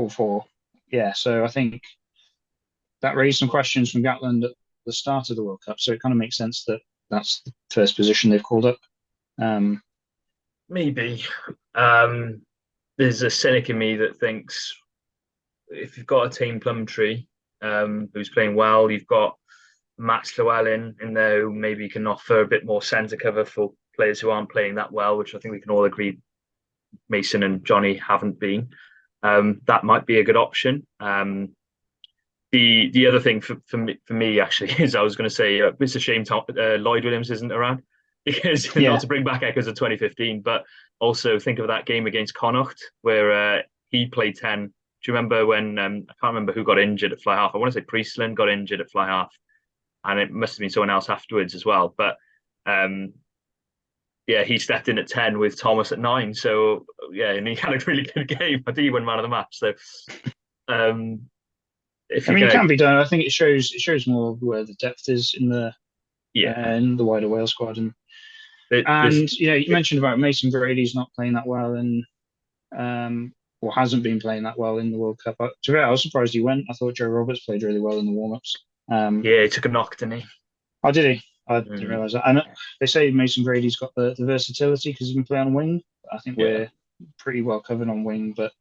4. Yeah, so I think that raised some questions from Gatland at the start of the World Cup. So it kind of makes sense that that's the first position they've called up. Maybe. There's a cynic in me that thinks if you've got a Tame Plumtree who's playing well, you've got Max Llewellyn in there who maybe can offer a bit more centre cover for players who aren't playing that well, which I think we can all agree Mason and Johnny haven't been. That might be a good option. The other thing for me actually is I was going to say it's a shame Lloyd Williams isn't around, because not to bring back echoes of 2015, but also think of that game against Connacht where he played 10. Do you remember when I can't remember who got injured at fly half? I want to say Priestland got injured at fly half, and it must have been someone else afterwards as well. But he stepped in at 10 with Thomas at 9. So and he had a really good game. I think he won man of the match. So it can be done. I think it shows more where the depth is in the wider Wales squad. And you mentioned about Mason Brady's not playing that well, and or hasn't been playing that well in the World Cup. I was surprised he went. I thought Joe Roberts played really well in the warm-ups. He took a knock, didn't he? Oh, did he? I didn't realise that. And they say Mason Brady's got the versatility because he can play on wing. I think we're pretty well covered on wing. But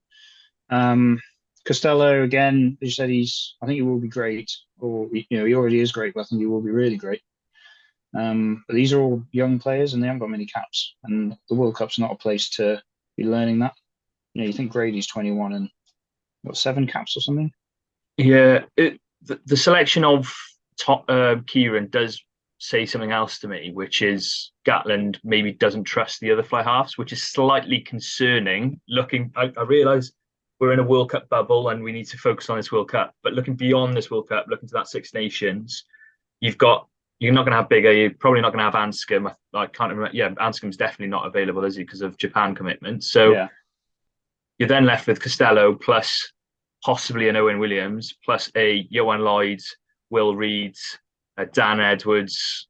Costello, again, as you said, I think he will be great. Or, he already is great, but I think he will be really great. But these are all young players and they haven't got many caps. And the World Cup's not a place to be learning that. You think Grady's 21 and got 7 caps or something? Yeah, the selection of Kieran does say something else to me, which is Gatland maybe doesn't trust the other fly halves, which is slightly concerning. I realise we're in a World Cup bubble and we need to focus on this World Cup, but looking beyond this World Cup, looking to that Six Nations, you're not going to have Bigger. You're probably not going to have Anscombe. I can't remember. Yeah, Anscombe's definitely not available, is he, because of Japan commitment? So you're then left with Costello plus possibly an Owen Williams plus a Johan Lloyd, Will Reed, Dan Edwards,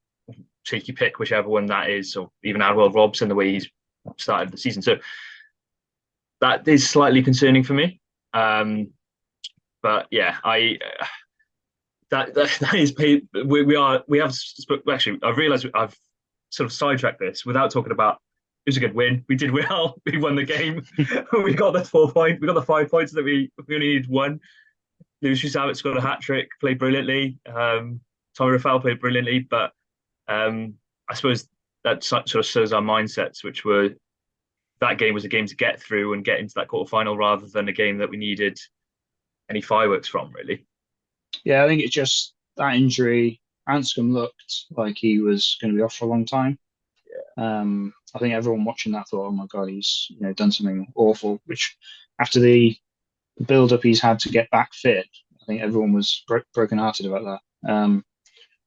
take your pick, whichever one that is, or even Adwell Robson, the way he's started the season. So that is slightly concerning for me. But yeah, that is we have actually. I've realised I've sort of sidetracked this without talking about. It was a good win. We did well. We won the game. We got the 4 points. We got the 5 points that we only needed 1. Lucius Abbott scored a hat trick, played brilliantly. Tommy Rafal played brilliantly, but I suppose that sort of shows our mindsets, which were that game was a game to get through and get into that quarterfinal rather than a game that we needed any fireworks from, really. Yeah, I think it's just that injury Anscombe looked like he was going to be off for a long time. I think everyone watching that thought, "Oh my God, he's done something awful." Which after the build-up he's had to get back fit, I think everyone was broken-hearted about that.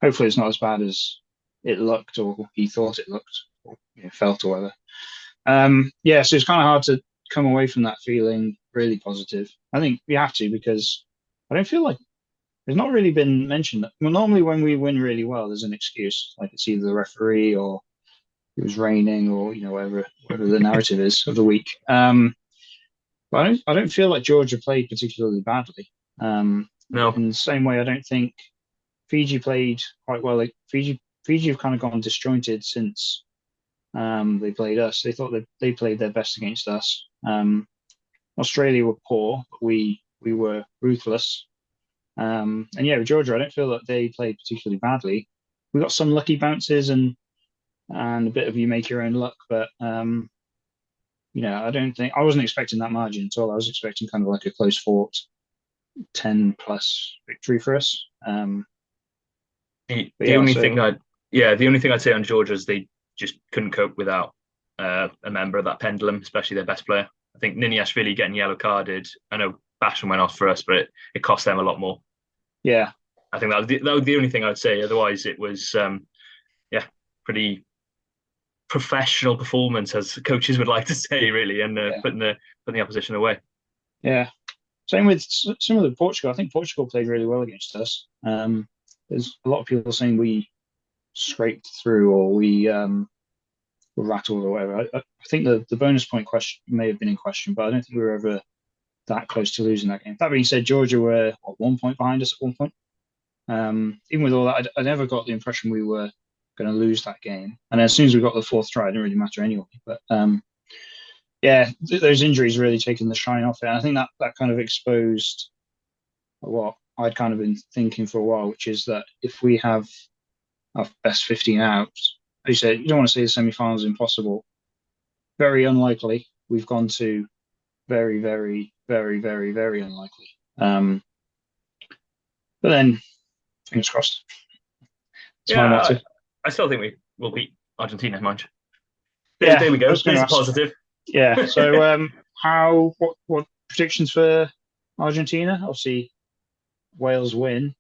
Hopefully, it's not as bad as it looked or he thought it looked or felt or whatever. So it's kind of hard to come away from that feeling really positive. I think we have to, because I don't feel like there's not really been mentioned. Well, normally when we win really well, there's an excuse, like it's either the referee or it was raining or whatever the narrative is of the week. But I don't feel like Georgia played particularly badly. No. In the same way, I don't think Fiji played quite well. Like Fiji have kind of gone disjointed since they played us. They thought they played their best against us. Australia were poor, but we were ruthless. And with Georgia, I don't feel that they played particularly badly. We got some lucky bounces and a bit of you make your own luck, but I wasn't expecting that margin at all. I was expecting kind of like a close fought 10+ victory for us. The only thing I'd say on Georgia is they just couldn't cope without a member of that pendulum, especially their best player. I think Niniashvili getting yellow carded. I know Basham went off for us, but it cost them a lot more. Yeah, I think that was the only thing I'd say. Otherwise, it was pretty professional performance, as coaches would like to say, really, and putting the opposition away. Yeah. Same with Portugal. I think Portugal played really well against us. There's a lot of people saying we scraped through or we were rattled or whatever. I think the bonus point question may have been in question, but I don't think we were ever that close to losing that game. That being said, Georgia were 1 point behind us at one point. Even with all that, I never got the impression we were going to lose that game. And as soon as we got the fourth try, it didn't really matter anyway. But those injuries really taken the shine off it. And I think that kind of exposed what I'd kind of been thinking for a while, which is that if we have our best 15 out, as you said, you don't want to say the semi-final is impossible. Very unlikely. We've gone to very, very, very, very, very unlikely. But then, fingers crossed. I still think we will beat Argentina, mind. There we go. There's a positive. Yeah. So, what predictions for Argentina? Obviously, Wales win,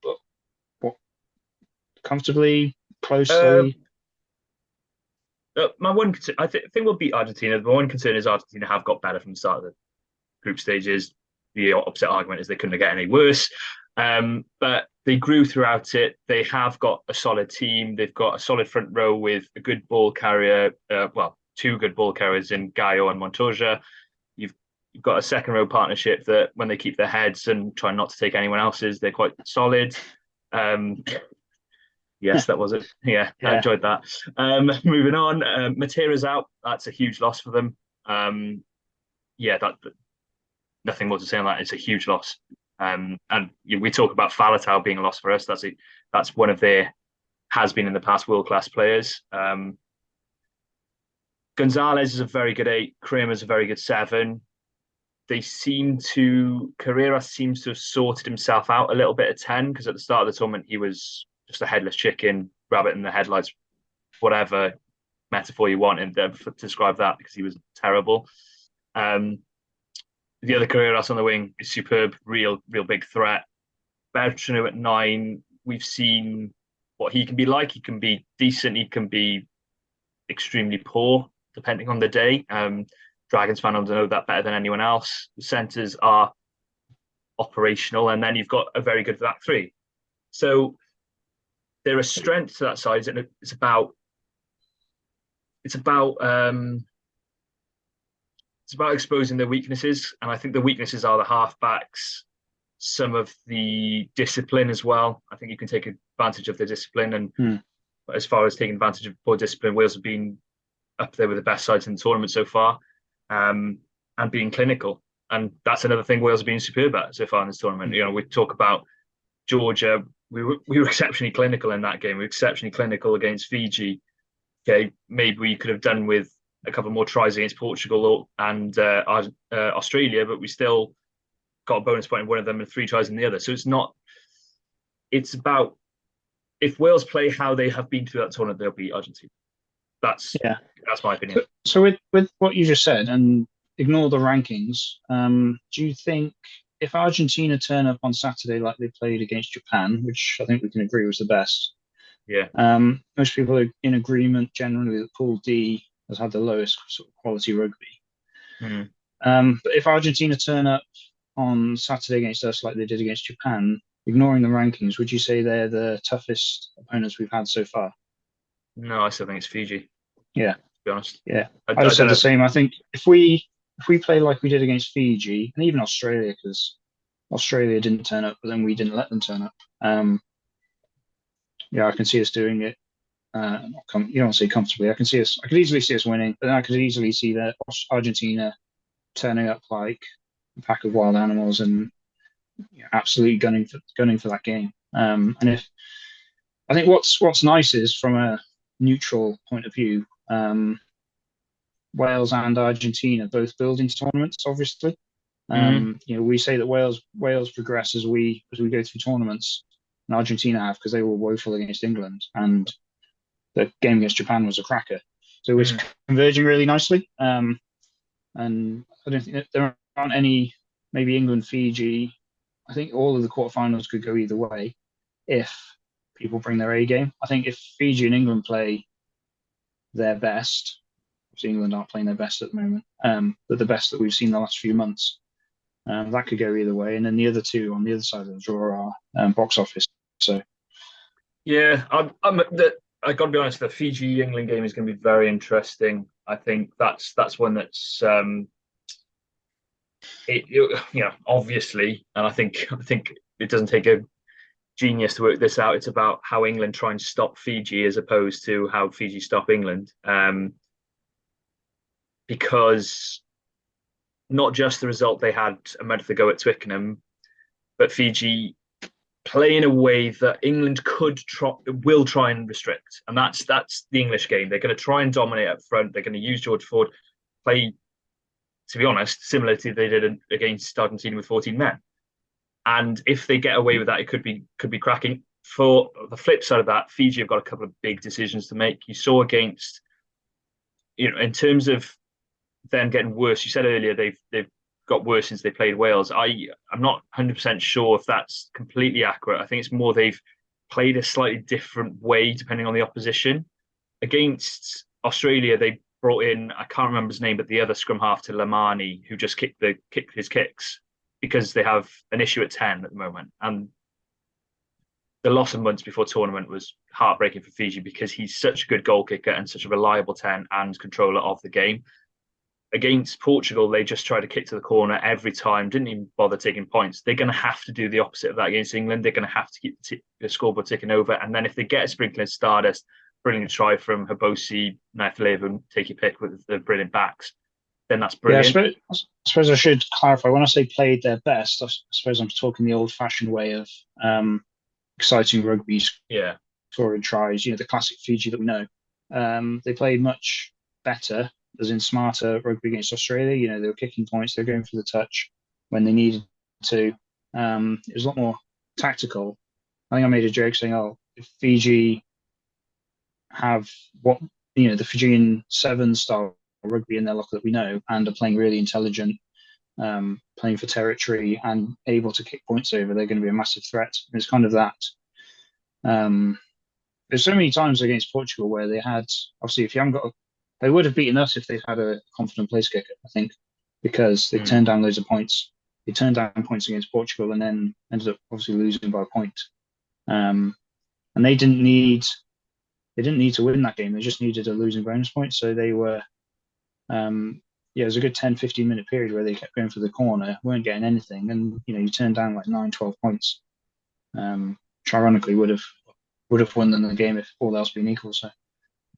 but what comfortably, closely? My one, I think we'll beat Argentina. My one concern is Argentina have got better from the start of the group stages. The opposite argument is they couldn't get any worse. But they grew throughout it. They have got a solid team. They've got a solid front row with a good ball carrier. Two good ball carriers in Gaio and Montoya. You've got a second row partnership that when they keep their heads and try not to take anyone else's, they're quite solid. Yes, that was it. Yeah, I enjoyed that. Moving on, Matera's out. That's a huge loss for them. Nothing more to say on that. It's a huge loss. And we talk about Faletau being a loss for us. That's one of their has been in the past world-class players. Gonzalez is a very good 8. Kramer's a very good 7. Carreras seems to have sorted himself out a little bit at 10, because at the start of the tournament he was just a headless chicken, rabbit in the headlights, whatever metaphor you want to describe that, because he was terrible. The other Carreras on the wing is superb, real big threat. Bertrand at 9, we've seen what he can be like. He can be decent, he can be extremely poor, depending on the day. Dragons fan will know that better than anyone else. The centres are operational, and then you've got a very good back 3. So there are strengths to that side, and it's about exposing their weaknesses, and I think the weaknesses are the halfbacks, some of the discipline as well. I think you can take advantage of the discipline, and as far as taking advantage of poor discipline, Wales have been up there with the best sides in the tournament so far, and being clinical. And that's another thing Wales have been superb at so far in this tournament. We talk about Georgia. We were exceptionally clinical in that game. We were exceptionally clinical against Fiji. Okay, maybe we could have done with a couple more tries against Portugal and Australia, but we still got a bonus point in one of them and 3 tries in the other. So it's about if Wales play how they have been through that tournament, they'll beat Argentina. That's my opinion. So with what you just said, and ignore the rankings, do you think if Argentina turn up on Saturday like they played against Japan, which I think we can agree was the best, Yeah. Most people are in agreement generally that Pool D has had the lowest sort of quality rugby. Mm. But if Argentina turn up on Saturday against us like they did against Japan, ignoring the rankings, would you say they're the toughest opponents we've had so far? No, I still think it's Fiji. Yeah. To be honest. Yeah. I just said don't the know. same. I think if we play like we did against Fiji and even Australia, because Australia didn't turn up, but then we didn't let them turn up. Yeah, I can see us doing it. You don't say comfortably. I could easily see us winning, but then I could easily see that Argentina turning up like a pack of wild animals and absolutely gunning for that game. And if I think what's nice is from a neutral point of view, Wales and Argentina both build into tournaments, obviously. We say that Wales progress as we go through tournaments, and Argentina have because they were woeful against England, and the game against Japan was a cracker. So it's converging really nicely. And I don't think there aren't any, maybe England, Fiji. I think all of the quarterfinals could go either way if people bring their A game. I think if Fiji and England play their best, obviously England aren't playing their best at the moment, but the best that we've seen the last few months, that could go either way. And then the other two on the other side of the draw are box office. So yeah, I got to be honest. The Fiji England game is going to be very interesting. I think that's one that's obviously, and I think it doesn't take a genius to work this out. It's about how England try and stop Fiji as opposed to how Fiji stop England. Because not just the result they had a month ago at Twickenham, but Fiji play in a way that England will try and restrict, and that's the English game. They're going to try and dominate up front. They're going to use George Ford, play, to be honest, similar to they did against Argentina with 14 men. And if they get away with that, it could be cracking. For the flip side of that, Fiji have got a couple of big decisions to make. You saw against, in terms of them getting worse. You said earlier they've got worse since they played Wales. I'm not 100% sure if that's completely accurate. I think it's more they've played a slightly different way depending on the opposition. Against Australia, they brought in, I can't remember his name, but the other scrum half to Lamani, who just kicked his kicks because they have an issue at 10 at the moment. And the loss of months before tournament was heartbreaking for Fiji because he's such a good goal kicker and such a reliable 10 and controller of the game. Against Portugal, they just tried to kick to the corner every time, didn't even bother taking points. They're going to have to do the opposite of that against England. They're going to have to keep the scoreboard ticking over. And then if they get a sprinkling Stardust, brilliant try from Habosi, Naifalev, and take your pick with the brilliant backs, then that's brilliant. Yeah, I suppose I should clarify. When I say played their best, I suppose I'm talking the old-fashioned way of exciting rugby, scoring tries, the classic Fiji that we know. They played much better, as in smarter rugby against Australia. They were kicking points, they were going for the touch when they needed to. It was a lot more tactical. I think I made a joke saying, if Fiji have what, the Fijian 7 style rugby in their locker that we know, and are playing really intelligent, playing for territory and able to kick points over, they're going to be a massive threat. And it's kind of that. There's so many times against Portugal where they had, obviously, if you haven't got they would have beaten us if they'd had a confident place kicker, I think, because they turned down loads of points. They turned down points against Portugal and then ended up obviously losing by a point. And they didn't need to win that game. They just needed a losing bonus point. So they were, it was a good 10, 15-minute period where they kept going for the corner, weren't getting anything. And, you turned down like 9, 12 points, which ironically would have won them the game if all else being equal. So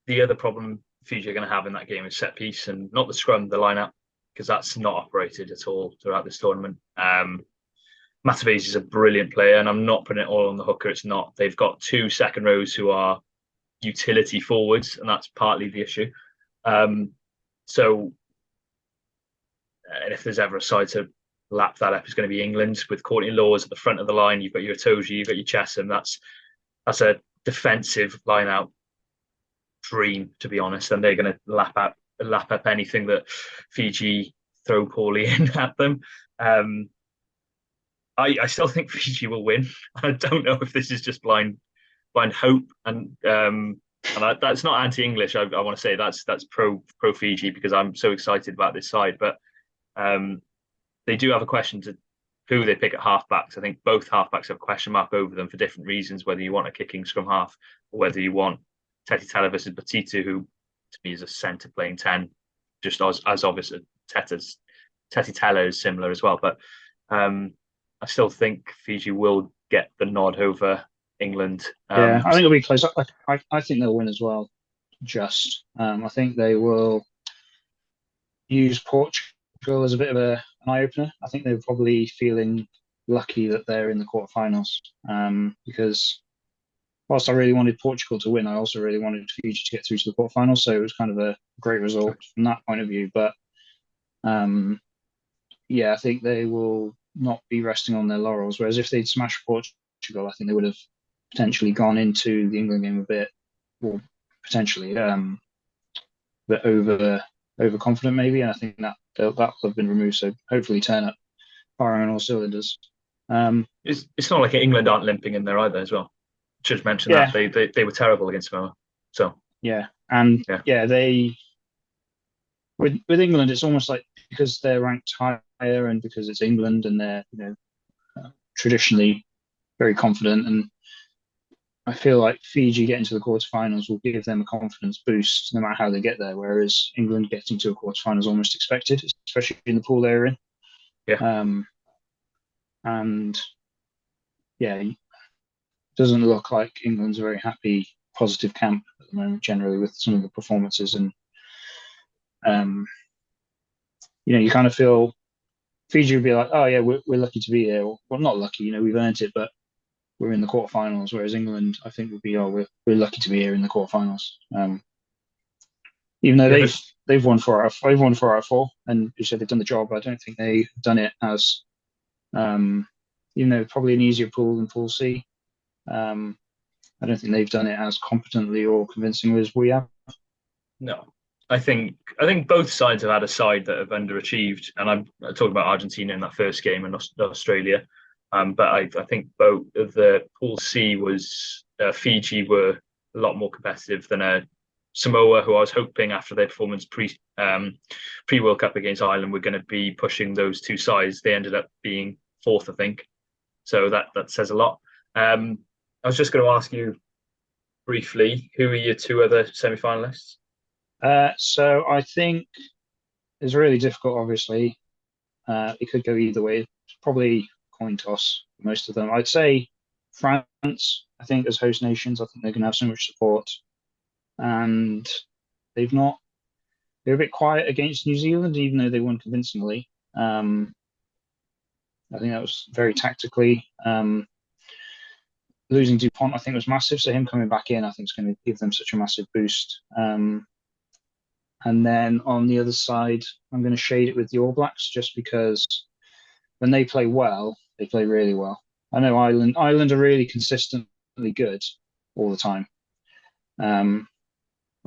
the other problem Fiji are going to have in that game is set piece and not the scrum, the lineup, because that's not operated at all throughout this tournament. Matavesi is a brilliant player, and I'm not putting it all on the hooker. It's not. They've got 2 second rows who are utility forwards, and that's partly the issue. And if there's ever a side to lap that up, it's going to be England with Courtney Laws at the front of the line. You've got your Itoje, you've got your Chesham. That's a defensive line-out dream, to be honest, and they're going to lap up anything that Fiji throw poorly in at them. I still think Fiji will win. I don't know if this is just blind hope, and that's not anti-English. I want to say that's pro Fiji, because I'm so excited about this side. But they do have a question to who they pick at halfbacks. I think both halfbacks have a question mark over them for different reasons. Whether you want a kicking scrum half, or whether you want Teti Tala versus Batitu, who to me is a centre playing 10, just as obvious as Teti Tala is similar as well. But I still think Fiji will get the nod over England. I think it'll be close. I think they'll win as well. I think they will use Portugal as a bit of an eye opener. I think they're probably feeling lucky that they're in the quarterfinals, because whilst I really wanted Portugal to win, I also really wanted Fiji to get through to the quarterfinals. So it was kind of a great result from that point of view. But I think they will not be resting on their laurels. Whereas if they'd smashed Portugal, I think they would have potentially gone into the England game a bit, or potentially a bit overconfident maybe. And I think that will have been removed. So hopefully turn up firing on all cylinders. It's not like England aren't limping in there either as well. Should mention that they were terrible against Samoa. So they with England, it's almost like because they're ranked higher and because it's England and they're traditionally very confident, and I feel like Fiji getting to the quarterfinals will give them a confidence boost no matter how they get there. Whereas England getting to a quarterfinal is almost expected, especially in the pool they're in. It doesn't look like England's a very happy, positive camp at the moment, generally, with some of the performances. And, you kind of feel Fiji would be like, oh, yeah, we're lucky to be here. Well, not lucky, we've earned it, but we're in the quarterfinals. Whereas England, I think, would be, oh, we're lucky to be here in the quarterfinals. Even though they've won 4 out of 4, and you said they've done the job, I don't think they've done it as, probably an easier pool than Pool C. I don't think they've done it as competently or convincingly as we have. No, I think both sides have had a side that have underachieved, and I'm talking about Argentina in that first game and Australia. But I think both of the Pool C was Fiji were a lot more competitive than Samoa, who I was hoping after their performance pre World Cup against Ireland were going to be pushing those two sides. They ended up being 4th, I think. So that says a lot. I was just going to ask you briefly, who are your 2 other semi-finalists? So I think it's really difficult, obviously. It could go either way. It's probably coin toss for most of them. I'd say France, I think, as host nations, I think they're going to have so much support. And they're a bit quiet against New Zealand, even though they won convincingly. I think that was very tactically. Losing Dupont, I think, was massive. So him coming back in, I think, is going to give them such a massive boost. And then on the other side, I'm going to shade it with the All Blacks, just because when they play well, they play really well. I know Ireland are really consistently good all the time. I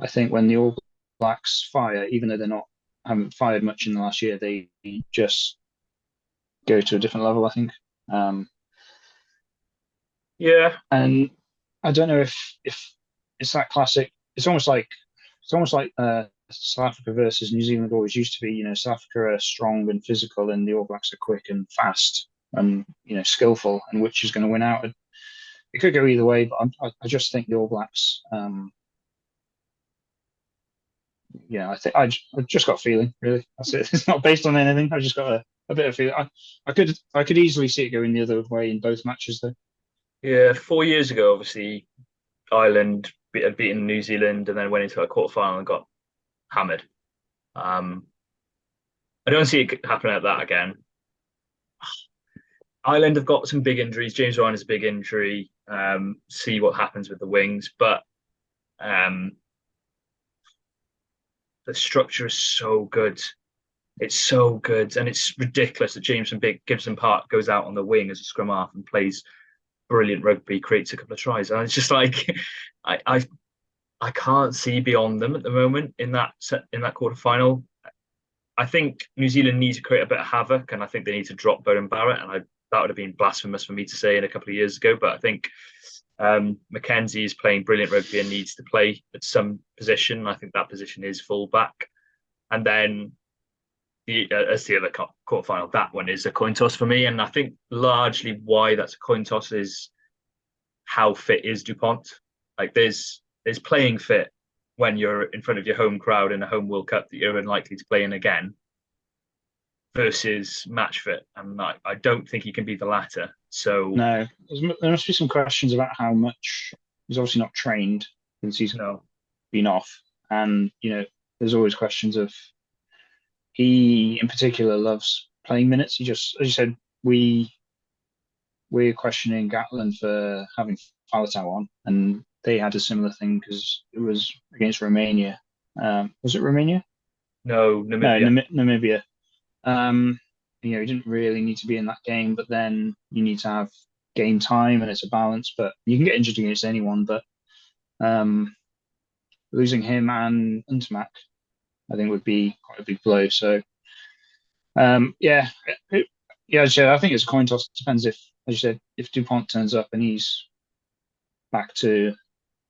think when the All Blacks fire, even though haven't fired much in the last year, they just go to a different level, I think. And I don't know if it's that classic. It's almost like South Africa versus New Zealand always used to be. South Africa are strong and physical, and the All Blacks are quick and fast and skillful. And which is going to win out? It could go either way, but I just think the All Blacks. I think I just got a feeling. Really, that's it. It's not based on anything. I just got a bit of feeling. I could easily see it going the other way in both matches, though. Yeah, 4 years ago, obviously, Ireland had beaten New Zealand and then went into a quarterfinal and got hammered. I don't see it happening like that again. Ireland have got some big injuries. James Ryan is a big injury. See what happens with the wings, but the structure is so good. It's so good, and it's ridiculous that Gibson Park goes out on the wing as a scrum half and plays brilliant rugby, creates a couple of tries, and it's just like I can't see beyond them at the moment in that quarter final. I think New Zealand need to create a bit of havoc, and I think they need to drop Bowen Barrett, and that would have been blasphemous for me to say in a couple of years ago, but I think Mackenzie is playing brilliant rugby and needs to play at some position. I think that position is fullback. And then as the other quarter final, that one is a coin toss for me. And I think largely why that's a coin toss is how fit is Dupont. Like there's playing fit when you're in front of your home crowd in a home World Cup that you're unlikely to play in again, versus match fit. And I don't think he can be the latter. So no, there must be some questions about how much he's obviously not trained since he's been off. And, there's always questions of he in particular loves playing minutes. He just, as you said, we're questioning Gatland for having Faletau on, and they had a similar thing because it was against Romania. Was it Romania? No, Namibia. No, Namibia. He didn't really need to be in that game, but then you need to have game time, and it's a balance. But you can get injured against anyone. But losing him and Untamak, I think, would be quite a big blow. So, I think it's a coin toss. It depends if, as you said, if Dupont turns up and he's back to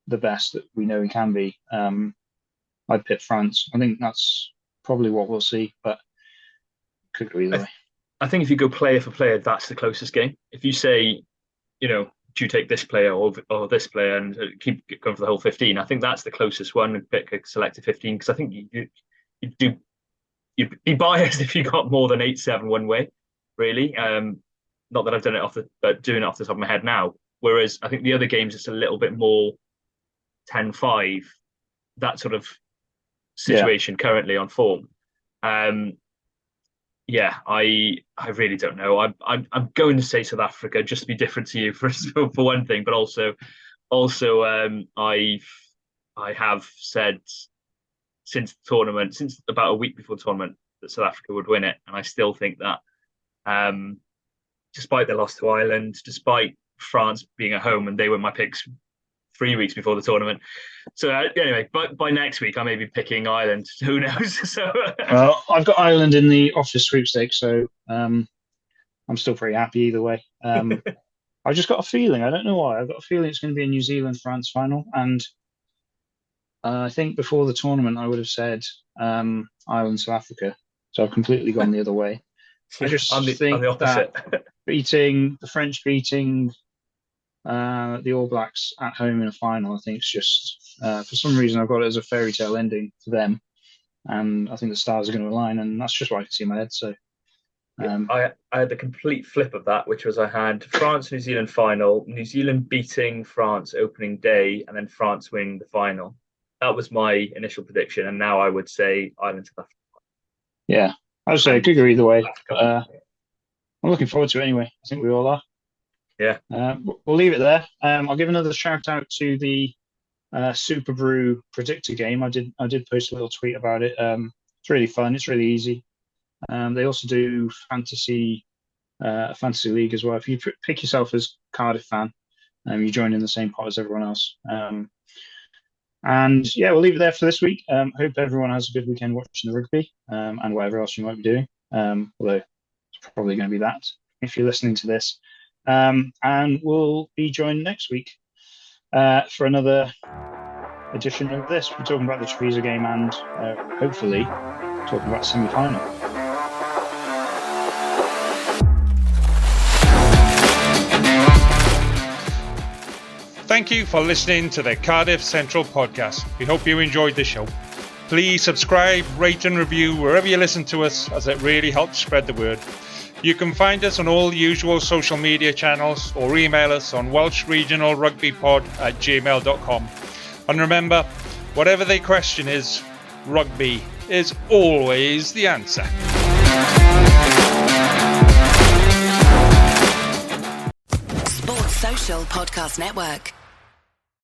the best that we know he can be. I'd pick France. I think that's probably what we'll see, but could go either way. I think if you go player for player, that's the closest game. If you say, do you take this player or this player and keep going for the whole 15, I think that's the closest one, and pick a selected 15, because I think you'd be biased if you got more than 8-7 one way, really. Not that I've done it doing it off the top of my head now. Whereas I think the other games, it's a little bit more 10-5, that sort of situation currently on form. I really don't know. I'm going to say South Africa just to be different to you for one thing, but also I have said since about a week before the tournament, that South Africa would win it, and I still think that despite their loss to Ireland, despite France being at home, and they were my picks 3 weeks before the tournament. So anyway, but by next week I may be picking Ireland. Who knows? So well, I've got Ireland in the office sweepstakes, so I'm still pretty happy either way. I just got a feeling. I don't know why. I've got a feeling it's going to be a New Zealand-France final, and I think before the tournament I would have said Ireland-South Africa. So I've completely gone the other way. I just think that the French beating the All Blacks at home in a final, I think it's just for some reason I've got it as a fairy tale ending for them, and I think the stars are going to align, and that's just what I can see in my head. So I had the complete flip of that, which was I had France New Zealand final, New Zealand beating France opening day, and then France winning the final. That was my initial prediction, and now I would say Ireland to Africa. Yeah, I would say it could go either way. I'm looking forward to it anyway. I think we all are. Yeah. We'll leave it there. I'll give another shout out to the Super Brew predictor game. I did post a little tweet about it. It's really fun. It's really easy. They also do fantasy league as well. If you pick yourself as Cardiff fan, you join in the same pot as everyone else. And yeah, we'll leave it there for this week. Hope everyone has a good weekend watching the rugby and whatever else you might be doing. Although it's probably going to be that if you're listening to this. And we'll be joined next week for another edition of this. We're talking about the Treviso game and hopefully talking about semi-final. Thank you for listening to the Cardiff Central podcast. We hope you enjoyed the show. Please subscribe, rate and review wherever you listen to us, as it really helps spread the word. You can find us on all the usual social media channels or email us on welshregionalrugbypod@gmail.com. And remember, whatever the question is, rugby is always the answer. Sports Social Podcast Network.